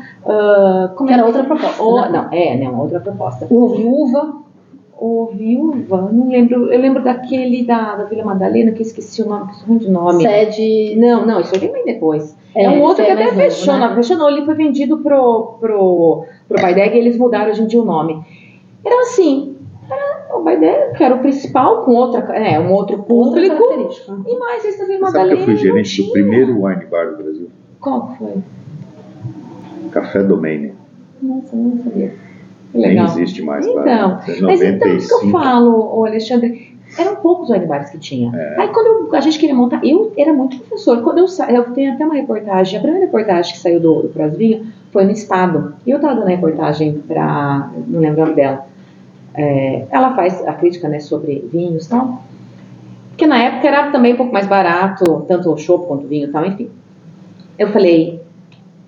que era outra proposta. Outra proposta. O Viúva, não lembro. Eu lembro daquele da Vila Madalena, que eu esqueci o nome, que sou ruim de nome. Sede. Não, isso eu vim bem depois. É um outro que até fechou, né? Fechou, ele foi vendido pro Baidega e eles mudaram hoje em dia o nome. Era assim. O Baidega, que era o principal, com um outro público, e mais esse da Vila Madalena. Sabe que eu fui gerente do primeiro wine bar do Brasil? Qual foi? Café Domaine. Nossa, não sabia. Nem existe mais lá. Então, mas então, isso que eu falo, Alexandre, eram poucos wine bars que tinha. Aí quando a gente queria montar, eu era muito professor. Quando eu tenho até uma reportagem, a primeira reportagem que saiu do Prosvinho foi no Estado. E eu estava dando a reportagem não lembro o nome dela. Ela faz a crítica, né, sobre vinhos e tal, porque na época era também um pouco mais barato, tanto o chopp quanto o vinho e tal, enfim. Eu falei,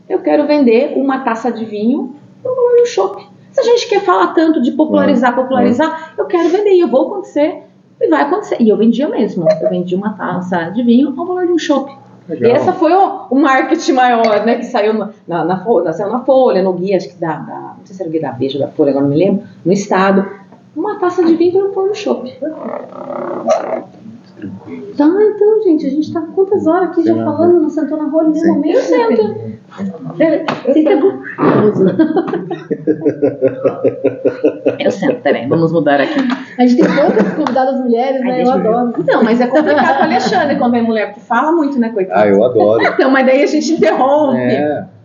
eu quero vender uma taça de vinho no valor do chopp. Se a gente quer falar tanto de popularizar, eu quero vender, e eu vou acontecer, e vai acontecer. E eu vendia mesmo, eu vendi uma taça de vinho ao valor de um chopp. E essa foi o marketing maior, né, que saiu saiu na Folha, no guia, acho que não sei se era o guia da Veja, da Folha, agora não me lembro, no Estado, uma taça de vinho para pôr no chopp. Então, gente, a gente tá com quantas essas horas aqui já falando, não sentou na rolha em nenhum momento. Eu sento. Eu sento também, vamos mudar aqui. A gente tem poucas convidadas mulheres, né? Eu adoro. Não, mas é complicado com o Alexandre quando vem mulher, porque fala muito, né, coitado? Eu adoro. Então, mas daí a gente interrompe.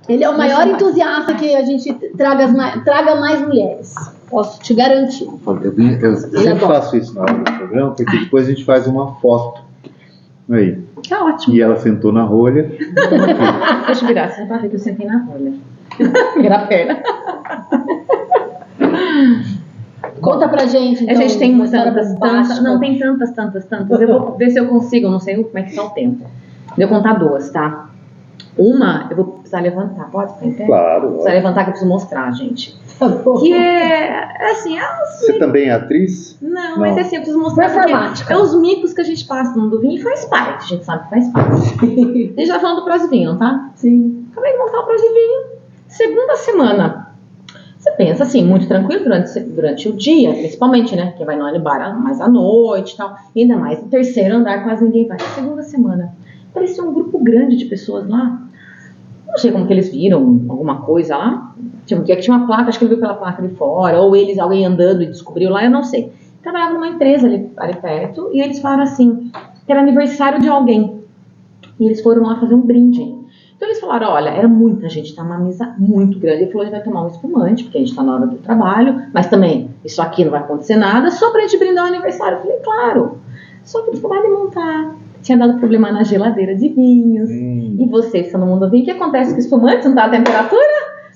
Ele é o maior entusiasta que a gente traga mais mulheres. Posso te garantir. Eu sempre faço isso na hora do programa, porque depois a gente faz uma foto. Aí. Tá ótimo. E ela sentou na rolha. Deixa eu virar, você vai ver que eu sentei na rolha. Virar a perna. Conta pra gente, então. A gente tem tantas. Não, tem tantas. Eu vou ver se eu consigo, eu não sei como é que está o tempo. Vou contar duas, tá? Uma, eu vou precisar levantar. Pode ficar em pé? Claro. Precisar levantar que eu preciso mostrar, gente. Tá bom. Que é assim, Você também é atriz? Não, mas é assim, eu preciso mostrar porque é os micos que a gente passa no mundo do vinho e faz parte, a gente sabe que faz parte. A gente já falando do Prós de Vinho, tá? Sim. Acabei de montar o Prós de Vinho. Segunda semana. Você pensa assim, muito tranquilo durante o dia, principalmente, né? Quem vai no bar mais à noite e tal. E ainda mais no terceiro andar, quase ninguém vai. Segunda semana. Parecia um grupo grande de pessoas lá. Não sei como que eles viram alguma coisa lá. Tinha uma placa, acho que ele viu pela placa ali fora, ou alguém andando e descobriu lá, eu não sei. Trabalhava numa empresa ali perto, e eles falaram assim, que era aniversário de alguém. E eles foram lá fazer um brinde. Então eles falaram, olha, era muita gente, tá uma mesa muito grande. Ele falou, a gente vai tomar um espumante, porque a gente tá na hora do trabalho, mas também, isso aqui não vai acontecer nada, só pra gente brindar o aniversário. Eu falei, claro. Só que eles acabaram de montar. Tinha dado problema na geladeira de vinhos. E vocês estão no mundo do vinho. O que acontece com o espumante? Não tá a temperatura?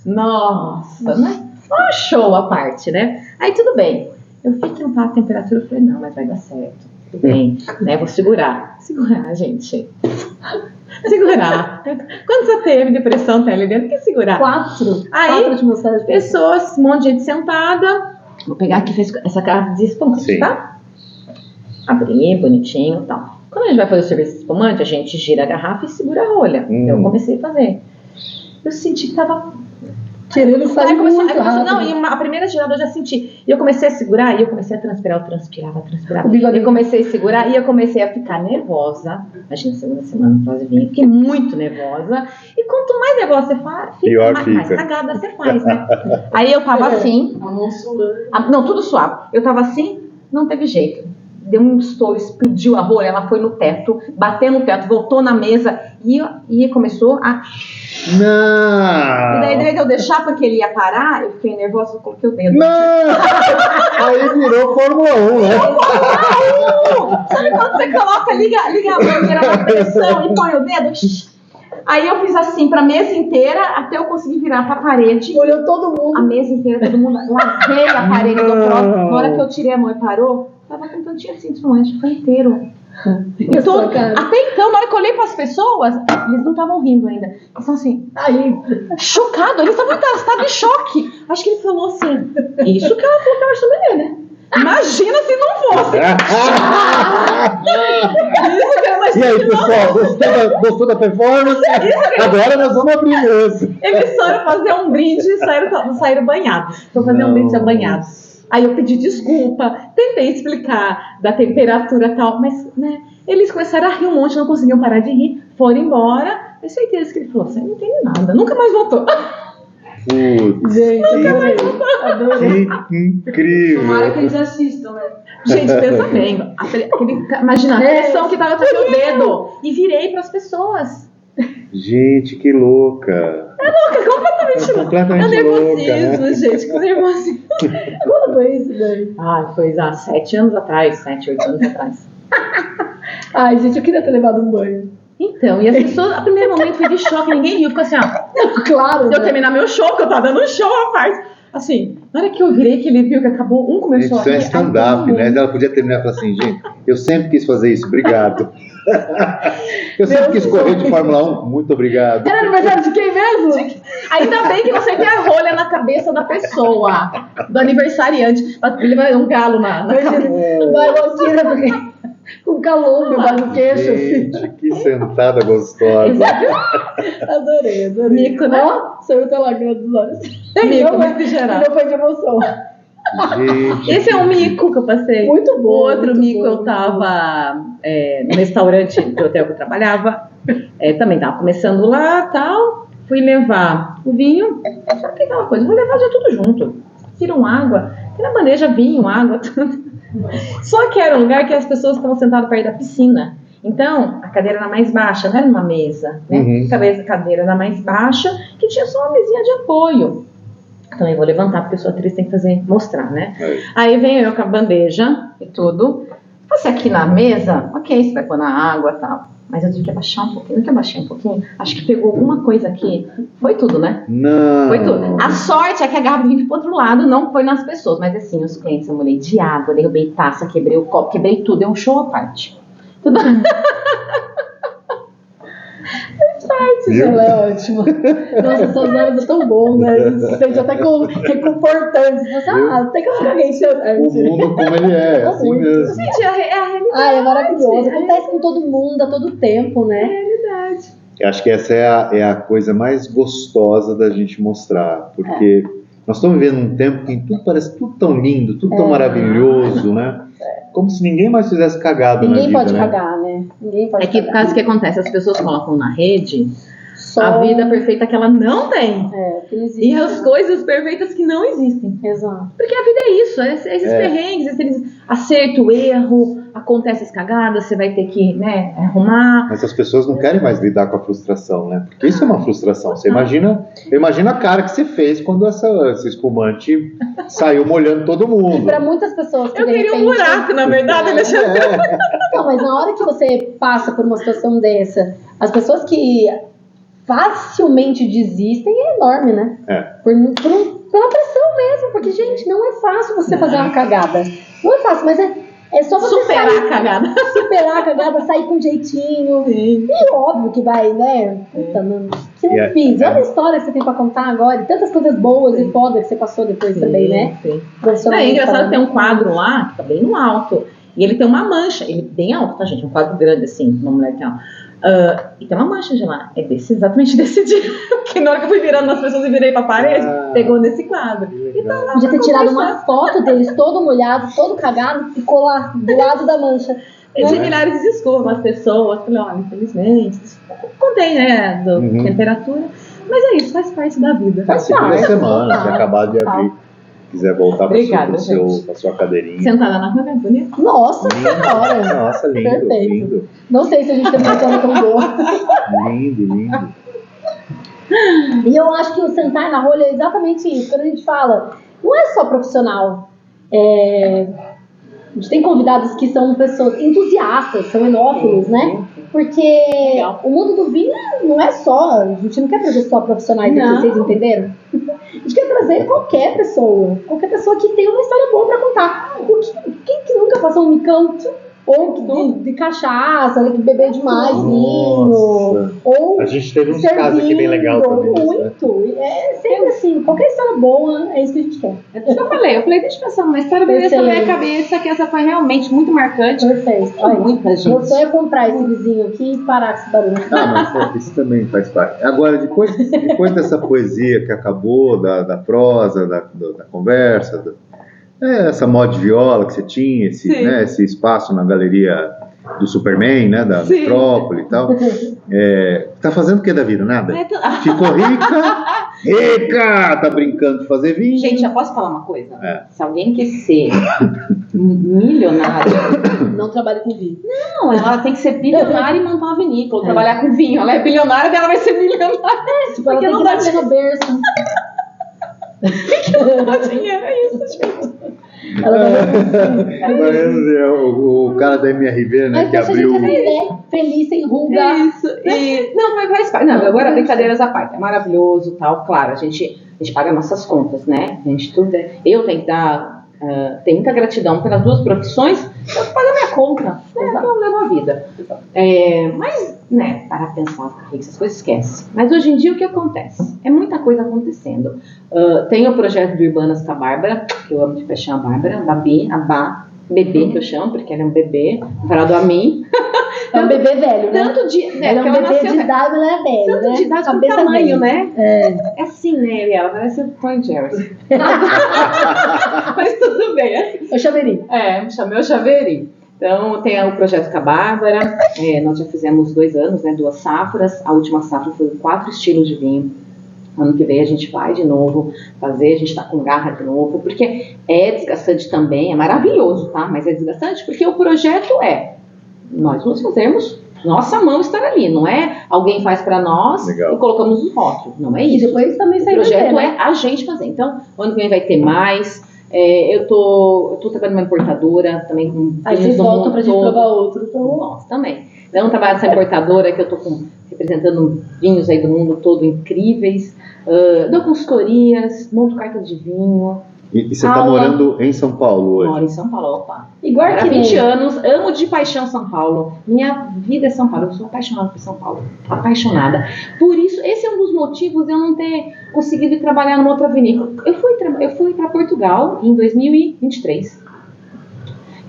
Nossa, né? Um show à parte, né? Aí tudo bem. Eu vi que não tá a temperatura. Eu falei, não, mas vai dar certo. Tudo bem, né? Vou segurar. Segurar, gente. Segurar. Quando você teve depressão, tá ali dentro, que segurar? 4 Aí, atmosferas de pessoas, um monte de gente sentada. Vou pegar aqui essa garrafa de espumante, tá? Abrir, bonitinho e tal. Quando a gente vai fazer o serviço de espumante, a gente gira a garrafa e segura a rolha. Então eu comecei a fazer. Eu senti que tava querendo sair muito rápido. Não, e a primeira girada eu já senti. E eu comecei a segurar e eu comecei a transpirar. Eu transpirava. Eu comecei a segurar e eu comecei a ficar nervosa. Imagina, segunda semana, quase vinha. Fiquei muito nervosa. E quanto mais nervosa você faz, mais cagada você faz, né? Aí eu tava assim. Não, tudo suave. Eu tava assim, não teve jeito. Deu um estouro, explodiu a rolha, ela foi no teto, bateu no teto, voltou na mesa e começou a... Não! E daí, de eu deixar porque ele ia parar, eu fiquei nervosa, eu coloquei o dedo. Não! Aí virou Fórmula 1, né? Sabe quando você coloca, liga a mangueira na pressão e põe o dedo? Aí eu fiz assim pra mesa inteira, até eu conseguir virar pra parede. Olhou todo mundo. A mesa inteira, todo mundo. Lavei a parede do próximo. Na hora que eu tirei a mão e parou, tava com tantinho assim de espumante, foi inteiro. Até então, na hora que eu olhei para as pessoas, eles não estavam rindo ainda. Eles estavam assim, chocados, eles estavam em choque. Acho que ele falou assim, isso que ela falou que era sommelier, né? Imagina se não fosse. E aí, pessoal, gostou da performance? Agora nós vamos abrir mesmo. Eles foram fazer um brinde e saíram banhados. Foram fazer um brinde e saíram banhados. Aí eu pedi desculpa, tentei explicar da temperatura e tal, mas, né, eles começaram a rir um monte, não conseguiam parar de rir, foram embora. Eu certeza que ele falou, você não entende nada, nunca mais voltou. Putz, Adorei. que incrível. Tomara que eles assistam, né? Gente, pensa bem, imagina a pressão que tava no meu dedo, e virei para as pessoas. Gente, que louca. Completamente nervosismo, né? gente, que nervosismo. Quando foi isso, daí? Foi há 7 anos atrás, 7, 8 anos atrás. Ai, gente, eu queria ter levado um banho. Então, e as pessoas, a primeiro momento foi de choque, ninguém riu, ficou assim, Claro. Eu terminar meu show, que eu tava dando um show, rapaz. Assim, na hora que eu virei, que ele viu que acabou, um começou a rir. Isso é stand-up, né? Ela podia terminar e falar assim, gente, eu sempre quis fazer isso, obrigado. Eu sempre quis correr de Fórmula 1, muito obrigado. Era aniversário de quem mesmo? Ainda bem que você tem a rolha na cabeça da pessoa, do aniversariante. Ele vai um galo na cabeça. Vai, Lucina, porque com calor debaixo do queixo. Gente, que sentada gostosa. Adorei. Mico, né? Saiu até lágrima dos olhos. Mico geral. Não foi de emoção. Gente, esse é um mico que eu passei. Muito bom. O outro muito mico, bom, eu tava no restaurante do hotel que eu trabalhava. Também tava começando lá, tal. Fui levar o vinho. Só que aquela coisa, vou levar já tudo junto. Tiram água, tem na bandeja vinho, água, tudo. Só que era um lugar que as pessoas estavam sentadas perto da piscina. Então, a cadeira era mais baixa, não era uma mesa, né? A cadeira era mais baixa, que tinha só uma mesinha de apoio. Então, eu vou levantar, porque a sua atriz tem que mostrar, né? Aí vem eu com a bandeja e tudo. Você aqui na mesa, ok, você vai pôr na água e tal. Mas eu tive que abaixar um pouquinho. Não que eu abaixei um pouquinho? Acho que pegou alguma coisa aqui. Foi tudo, né? Não. Foi tudo. A sorte é que a garrafa vinha pro outro lado, não foi nas pessoas. Mas assim, os clientes, eu molhei de água, derrubei taça, quebrei o copo, quebrei tudo. É um show à parte. Tudo. Ela é ótima. Nossa, essas horas são tão bom, né? A gente se sente até reconfortante. Você, tem que eu ficar bem chorando. O mundo como ele é assim Muito. mesmo. Gente, é a realidade. Ai, é maravilhoso. Acontece com todo mundo, a todo tempo, né? É a realidade. Eu acho que essa é a coisa mais gostosa da gente mostrar, porque nós estamos vivendo um tempo que tudo parece tudo tão lindo, tudo tão maravilhoso, né? Como se ninguém mais fizesse cagada na vida, Ninguém pode né? cagar, né? Ninguém pode Por cagar. causa que acontece, as pessoas colocam na rede Só... a vida perfeita que ela não tem. que não existe. E as coisas perfeitas que não existem. Exato. Porque a vida é isso, esses perrengues, esses acerto, erro, acontece as cagadas, você vai ter que, né, arrumar. Mas as pessoas não querem mais lidar com a frustração, né? Porque isso é uma frustração. Você imagina a cara que você fez quando esse espumante saiu molhando todo mundo. Para muitas pessoas que Eu de queria repente... um buraco, na verdade, Alexandre. Não, mas na hora que você passa por uma situação dessa, as pessoas que facilmente desistem é enorme, né? Pela pressão mesmo, porque, gente, não é fácil você fazer uma cagada. Não é fácil, mas é só você Superar sair, a cagada. superar a cagada, sair com jeitinho. Sim. E óbvio que vai, né? Puta, não, que não fiz. Olha a história que você tem pra contar agora. E tantas coisas boas e foda que você passou depois também, né? Sim. É engraçado, tem um quadro lá, que tá bem no alto, e ele tem uma mancha, ele bem alto, tá, gente? Um quadro grande, assim, uma mulher tem e tem uma mancha de lá. É exatamente desse dia. Que na hora que eu fui virando nas pessoas e virei pra parede, pegou nesse quadro. E tá lá. Podia ter tirado uma foto deles, todo molhado, todo cagado, e colar do lado da mancha. Eu tive milhares de desculpas, umas pessoas, falei, olha, infelizmente, contei, né, temperatura, mas é isso, faz parte da vida. Faz segunda semana, se acabar de abrir, quiser voltar para a sua cadeirinha. Sentada na cama é bonito. Nossa senhora! Nossa, lindo, perfeito. lindo. Não sei se a gente tem uma cama tão boa. Lindo. E eu acho que o sentar na rolha é exatamente isso. Quando a gente fala, não é só profissional. A gente tem convidados que são pessoas entusiastas, são enófilos, né? Porque o mundo do vinho não é só, a gente não quer trazer só profissionais aqui, vocês entenderam? A gente quer trazer qualquer pessoa que tem uma história boa pra contar. Quem que nunca passou um micão ou de cachaça, que bebeu demais vinho, ou a gente teve uns casos aqui bem legal também. Muito. É sempre assim, qualquer história boa, é isso que a gente quer. É isso que eu falei, deixa eu pensar numa história, veio essa na minha cabeça, que essa foi realmente muito marcante. Perfeito. Muita gente. Eu só ia comprar esse vizinho aqui e parar com esse barulho. Mas isso também faz parte. Agora, depois dessa poesia que acabou, da prosa, da conversa, essa moda de viola que você tinha, esse espaço na galeria do Superman, né, da Metrópole e tal. Tá fazendo o que da vida? Nada? Ficou rica, tá brincando de fazer vinho. Gente, eu posso falar uma coisa? Se alguém quer ser milionária, não trabalha com vinho. Não, ela tem que ser bilionária e montar uma vinícola, trabalhar com vinho. Ela é bilionária e ela vai ser milionária. Tipo, ela tem que nascer no berço. Dinheiro, é isso, gente. O cara da MRV, né, que abriu... Feliz, sem ruga. Isso. Não, mas faz parte. Não, agora brincadeiras à parte. É maravilhoso, tal. Claro, a gente paga nossas contas, né? Eu tenho que dar... tenho muita gratidão pelas duas profissões. Eu pago a minha conta, né? Eu levo a vida. Mas, né, para pensar, essas coisas esquece. Mas hoje em dia o que acontece? É muita coisa acontecendo. Tem o projeto do Urbanas com a Bárbara, que eu amo de paixão a Bárbara, a Bá, bebê que eu chamo, porque ela é um bebê, comparado a mim. É um bebê velho, né? Tanto de... Ela é um bebê de idade, ela é velha, tanto né? de idade como tamanho, né? É assim, né? Ela parece o Tom Jerry. Mas tudo bem. O chaveirinho. Chamei o chaveirinho. Então, tem o projeto com a Bárbara, nós já fizemos 2 anos, né, 2 safras, a última safra foi 4 estilos de vinho. Ano que vem a gente vai de novo fazer, a gente está com garra de novo, porque é desgastante também, é maravilhoso, tá? Mas é desgastante porque o projeto nós nos fazemos, nossa mão estar ali, não é alguém faz para nós Legal. e colocamos no rótulo, não é E isso. depois também O sai projeto é a gente fazer. Então, ano que vem vai ter mais. Eu tô trabalhando numa importadora também com. Aí vocês voltam pra gente provar outro. Então... Nossa, também. Então, trabalho nessa importadora que eu tô representando vinhos aí do mundo todo incríveis. Dou consultorias, monto carta de vinho. E você está morando em São Paulo hoje? Moro em São Paulo, opa. Igual Há que 20 anos, amo de paixão São Paulo. Minha vida é São Paulo, eu sou apaixonada por São Paulo. Apaixonada. Por isso, esse é um dos motivos de eu não ter conseguido ir trabalhar numa outra vinícola. Eu fui para Portugal em 2023.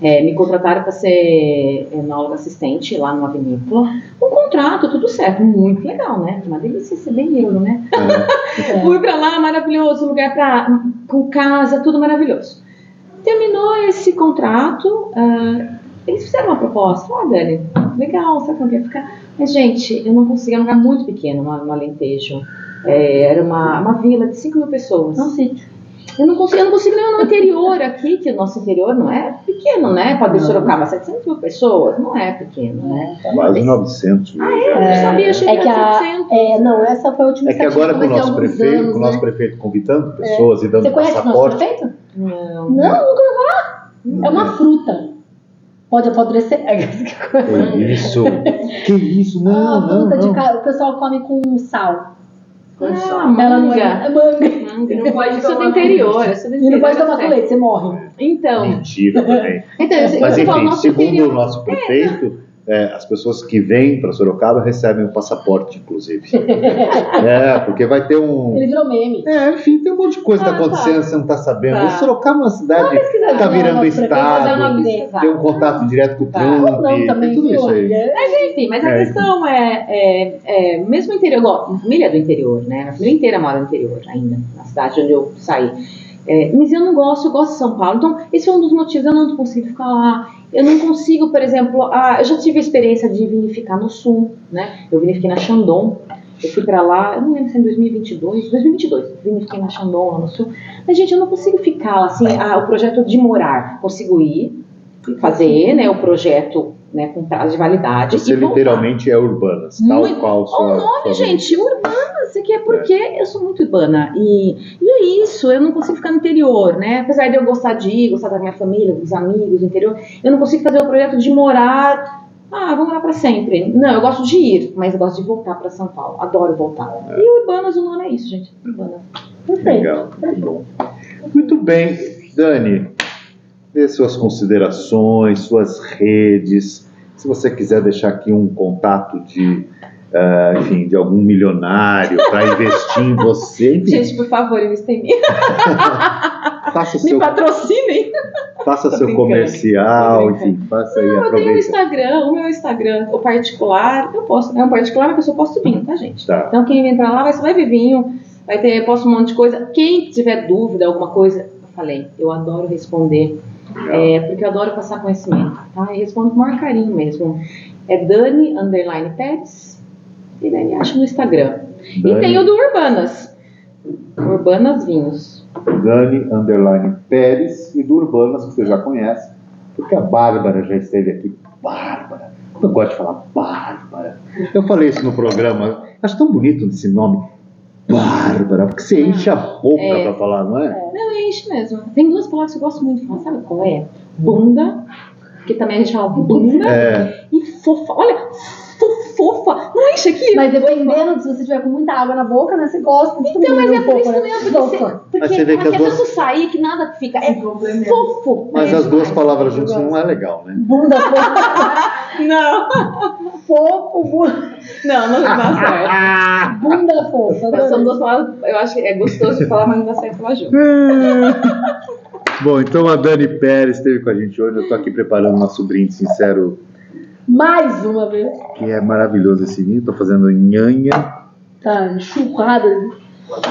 Me contrataram para ser enóloga assistente lá numa vinícola. Um contrato, tudo certo, muito legal, né? Uma delícia ser bem euro, né? Fui para lá, maravilhoso, lugar com casa, tudo maravilhoso. Terminou esse contrato, eles fizeram uma proposta. Dani, legal, sabe como que ia ficar? Mas, gente, eu não conseguia, um lugar muito pequeno no Alentejo. Era uma vila de 5 mil pessoas. Não sei. Eu não consigo nem no interior aqui, que o nosso interior não é pequeno, né? Pode ser Sorocaba, 700 mil pessoas, não é pequeno, né? Quase 900 mil. Eu não sabia, achei que era 700. Não, essa foi a última É que agora com o nosso prefeito, convidando pessoas e dando Você conhece o nosso passaporte. prefeito? Não. Não, nunca ouviu falar. É uma fruta. Pode apodrecer. Que isso? Não, Uma fruta não. o pessoal come com sal. Ah, Ela não manga. é manga. Não pode isso é do interior. E não pode tomar com leite, você morre. Então, Mentira também. eu Mas falo, enfim, nosso segundo interior. o nosso prefeito, as pessoas que vêm para Sorocaba recebem um passaporte, inclusive. Porque vai ter um... Ele virou meme. Enfim, tem um monte de coisa que tá acontecendo, você não está sabendo. Tá. Sorocaba é uma cidade que está virando estado, tem um contato direto com o Trump, Não, também tem tudo isso aí. Enfim, mas a questão mesmo o interior, a família é do interior, né? A família inteira mora no interior ainda, na cidade onde eu saí. Mas eu não gosto, eu gosto de São Paulo. Então, esse é um dos motivos, eu não consigo ficar lá. Eu não consigo, por exemplo, eu já tive a experiência de vinificar no sul, né? Eu vinifiquei na Chandon. Eu fui pra lá, eu não lembro se é em 2022, vinifiquei na Chandon, lá no sul. Mas, gente, eu não consigo ficar, assim, o projeto de morar. Consigo ir, fazer, né, o projeto, né, com prazo de validade. Você literalmente é Urbanas, tal qual sua... O nome, gente, Urbanas, que é porque eu sou muito urbana. E é isso, eu não consigo ficar no interior, né? Apesar de eu gostar da minha família, dos amigos do interior, eu não consigo fazer o projeto de morar... vou morar pra sempre. Não, eu gosto de ir, mas eu gosto de voltar pra São Paulo. Adoro voltar. E Urbanas, o nome é isso, gente. Urbanas. Perfeito. Legal, muito bom. Muito bem, Dani, dê suas considerações, suas redes. Se você quiser deixar aqui um contato de algum milionário para investir em você. Enfim. Gente, por favor, invista em mim. Me patrocinem. Faça seu comercial, enfim, faça aí, aproveita. Eu tenho o meu Instagram, o particular, eu posto. É um particular, mas eu só posto vinho, tá, gente? Tá. Então, quem entrar lá vai ver vinho, posto um monte de coisa. Quem tiver dúvida, alguma coisa, eu falei, eu adoro responder, porque eu adoro passar conhecimento, tá? E respondo com o maior carinho mesmo. É Dani_Pérez, e daí acha no Instagram. Dani. E tem o do Urbanas Vinhos. Dani_Pérez e do Urbanas, que você já conhece, porque a Bárbara já esteve aqui. Bárbara, como eu gosto de falar Bárbara. Eu falei isso no programa, acho tão bonito esse nome, Bárbara, porque você enche a boca pra falar, não é? Não, enche mesmo. Tem 2 palavras que eu gosto muito de falar, sabe qual é? Bunda, que também a gente fala bunda, e fofa. Olha, fofa, não enche aqui. Mas dependendo, se você tiver com muita água na boca, né, você gosta de Então, mas é por isso né? mesmo, porque Você vê que as duas... tanto sair que nada fica, fofo. Mas as duas palavras juntas não é legal, né? Bunda fofa. Não. Fofo, Não dá certo. bunda fofa. Mas são 2 palavras, eu acho que é gostoso de falar, mas não dá certo falar junto. Bom, então a Dani Pérez esteve com a gente hoje. Eu estou aqui preparando nosso brinde sincero, Mais uma vez. que é maravilhoso esse vinho. Estou fazendo nhanha. Tá enxurrada.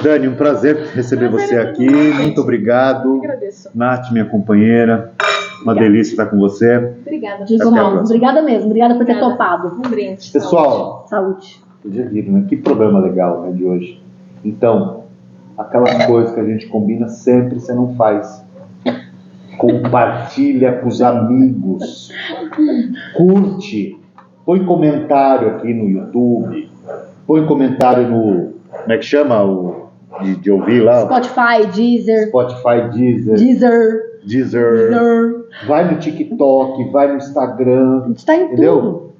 Dani, um prazer receber você aqui. Muito obrigado. Agradeço. Nath, minha companheira. Uma delícia estar com você. Obrigada. Digo Até a não, próxima. obrigada mesmo. Obrigada por ter Obrigada. topado. Um brinde. Pessoal, Saúde. podia vir, né? Que programa legal, né, de hoje. Então, aquelas coisas que a gente combina sempre, você não faz. Compartilha com os amigos. Curte. Põe comentário aqui no YouTube. Põe comentário no... Como é que chama? De ouvir lá? Spotify, Deezer. Deezer. Vai no TikTok, vai no Instagram. A gente tá em Entendeu? tudo.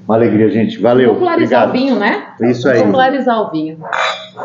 Uma alegria, gente. Valeu. Popularizar Obrigado. o vinho, né? É isso aí. Popularizar o vinho.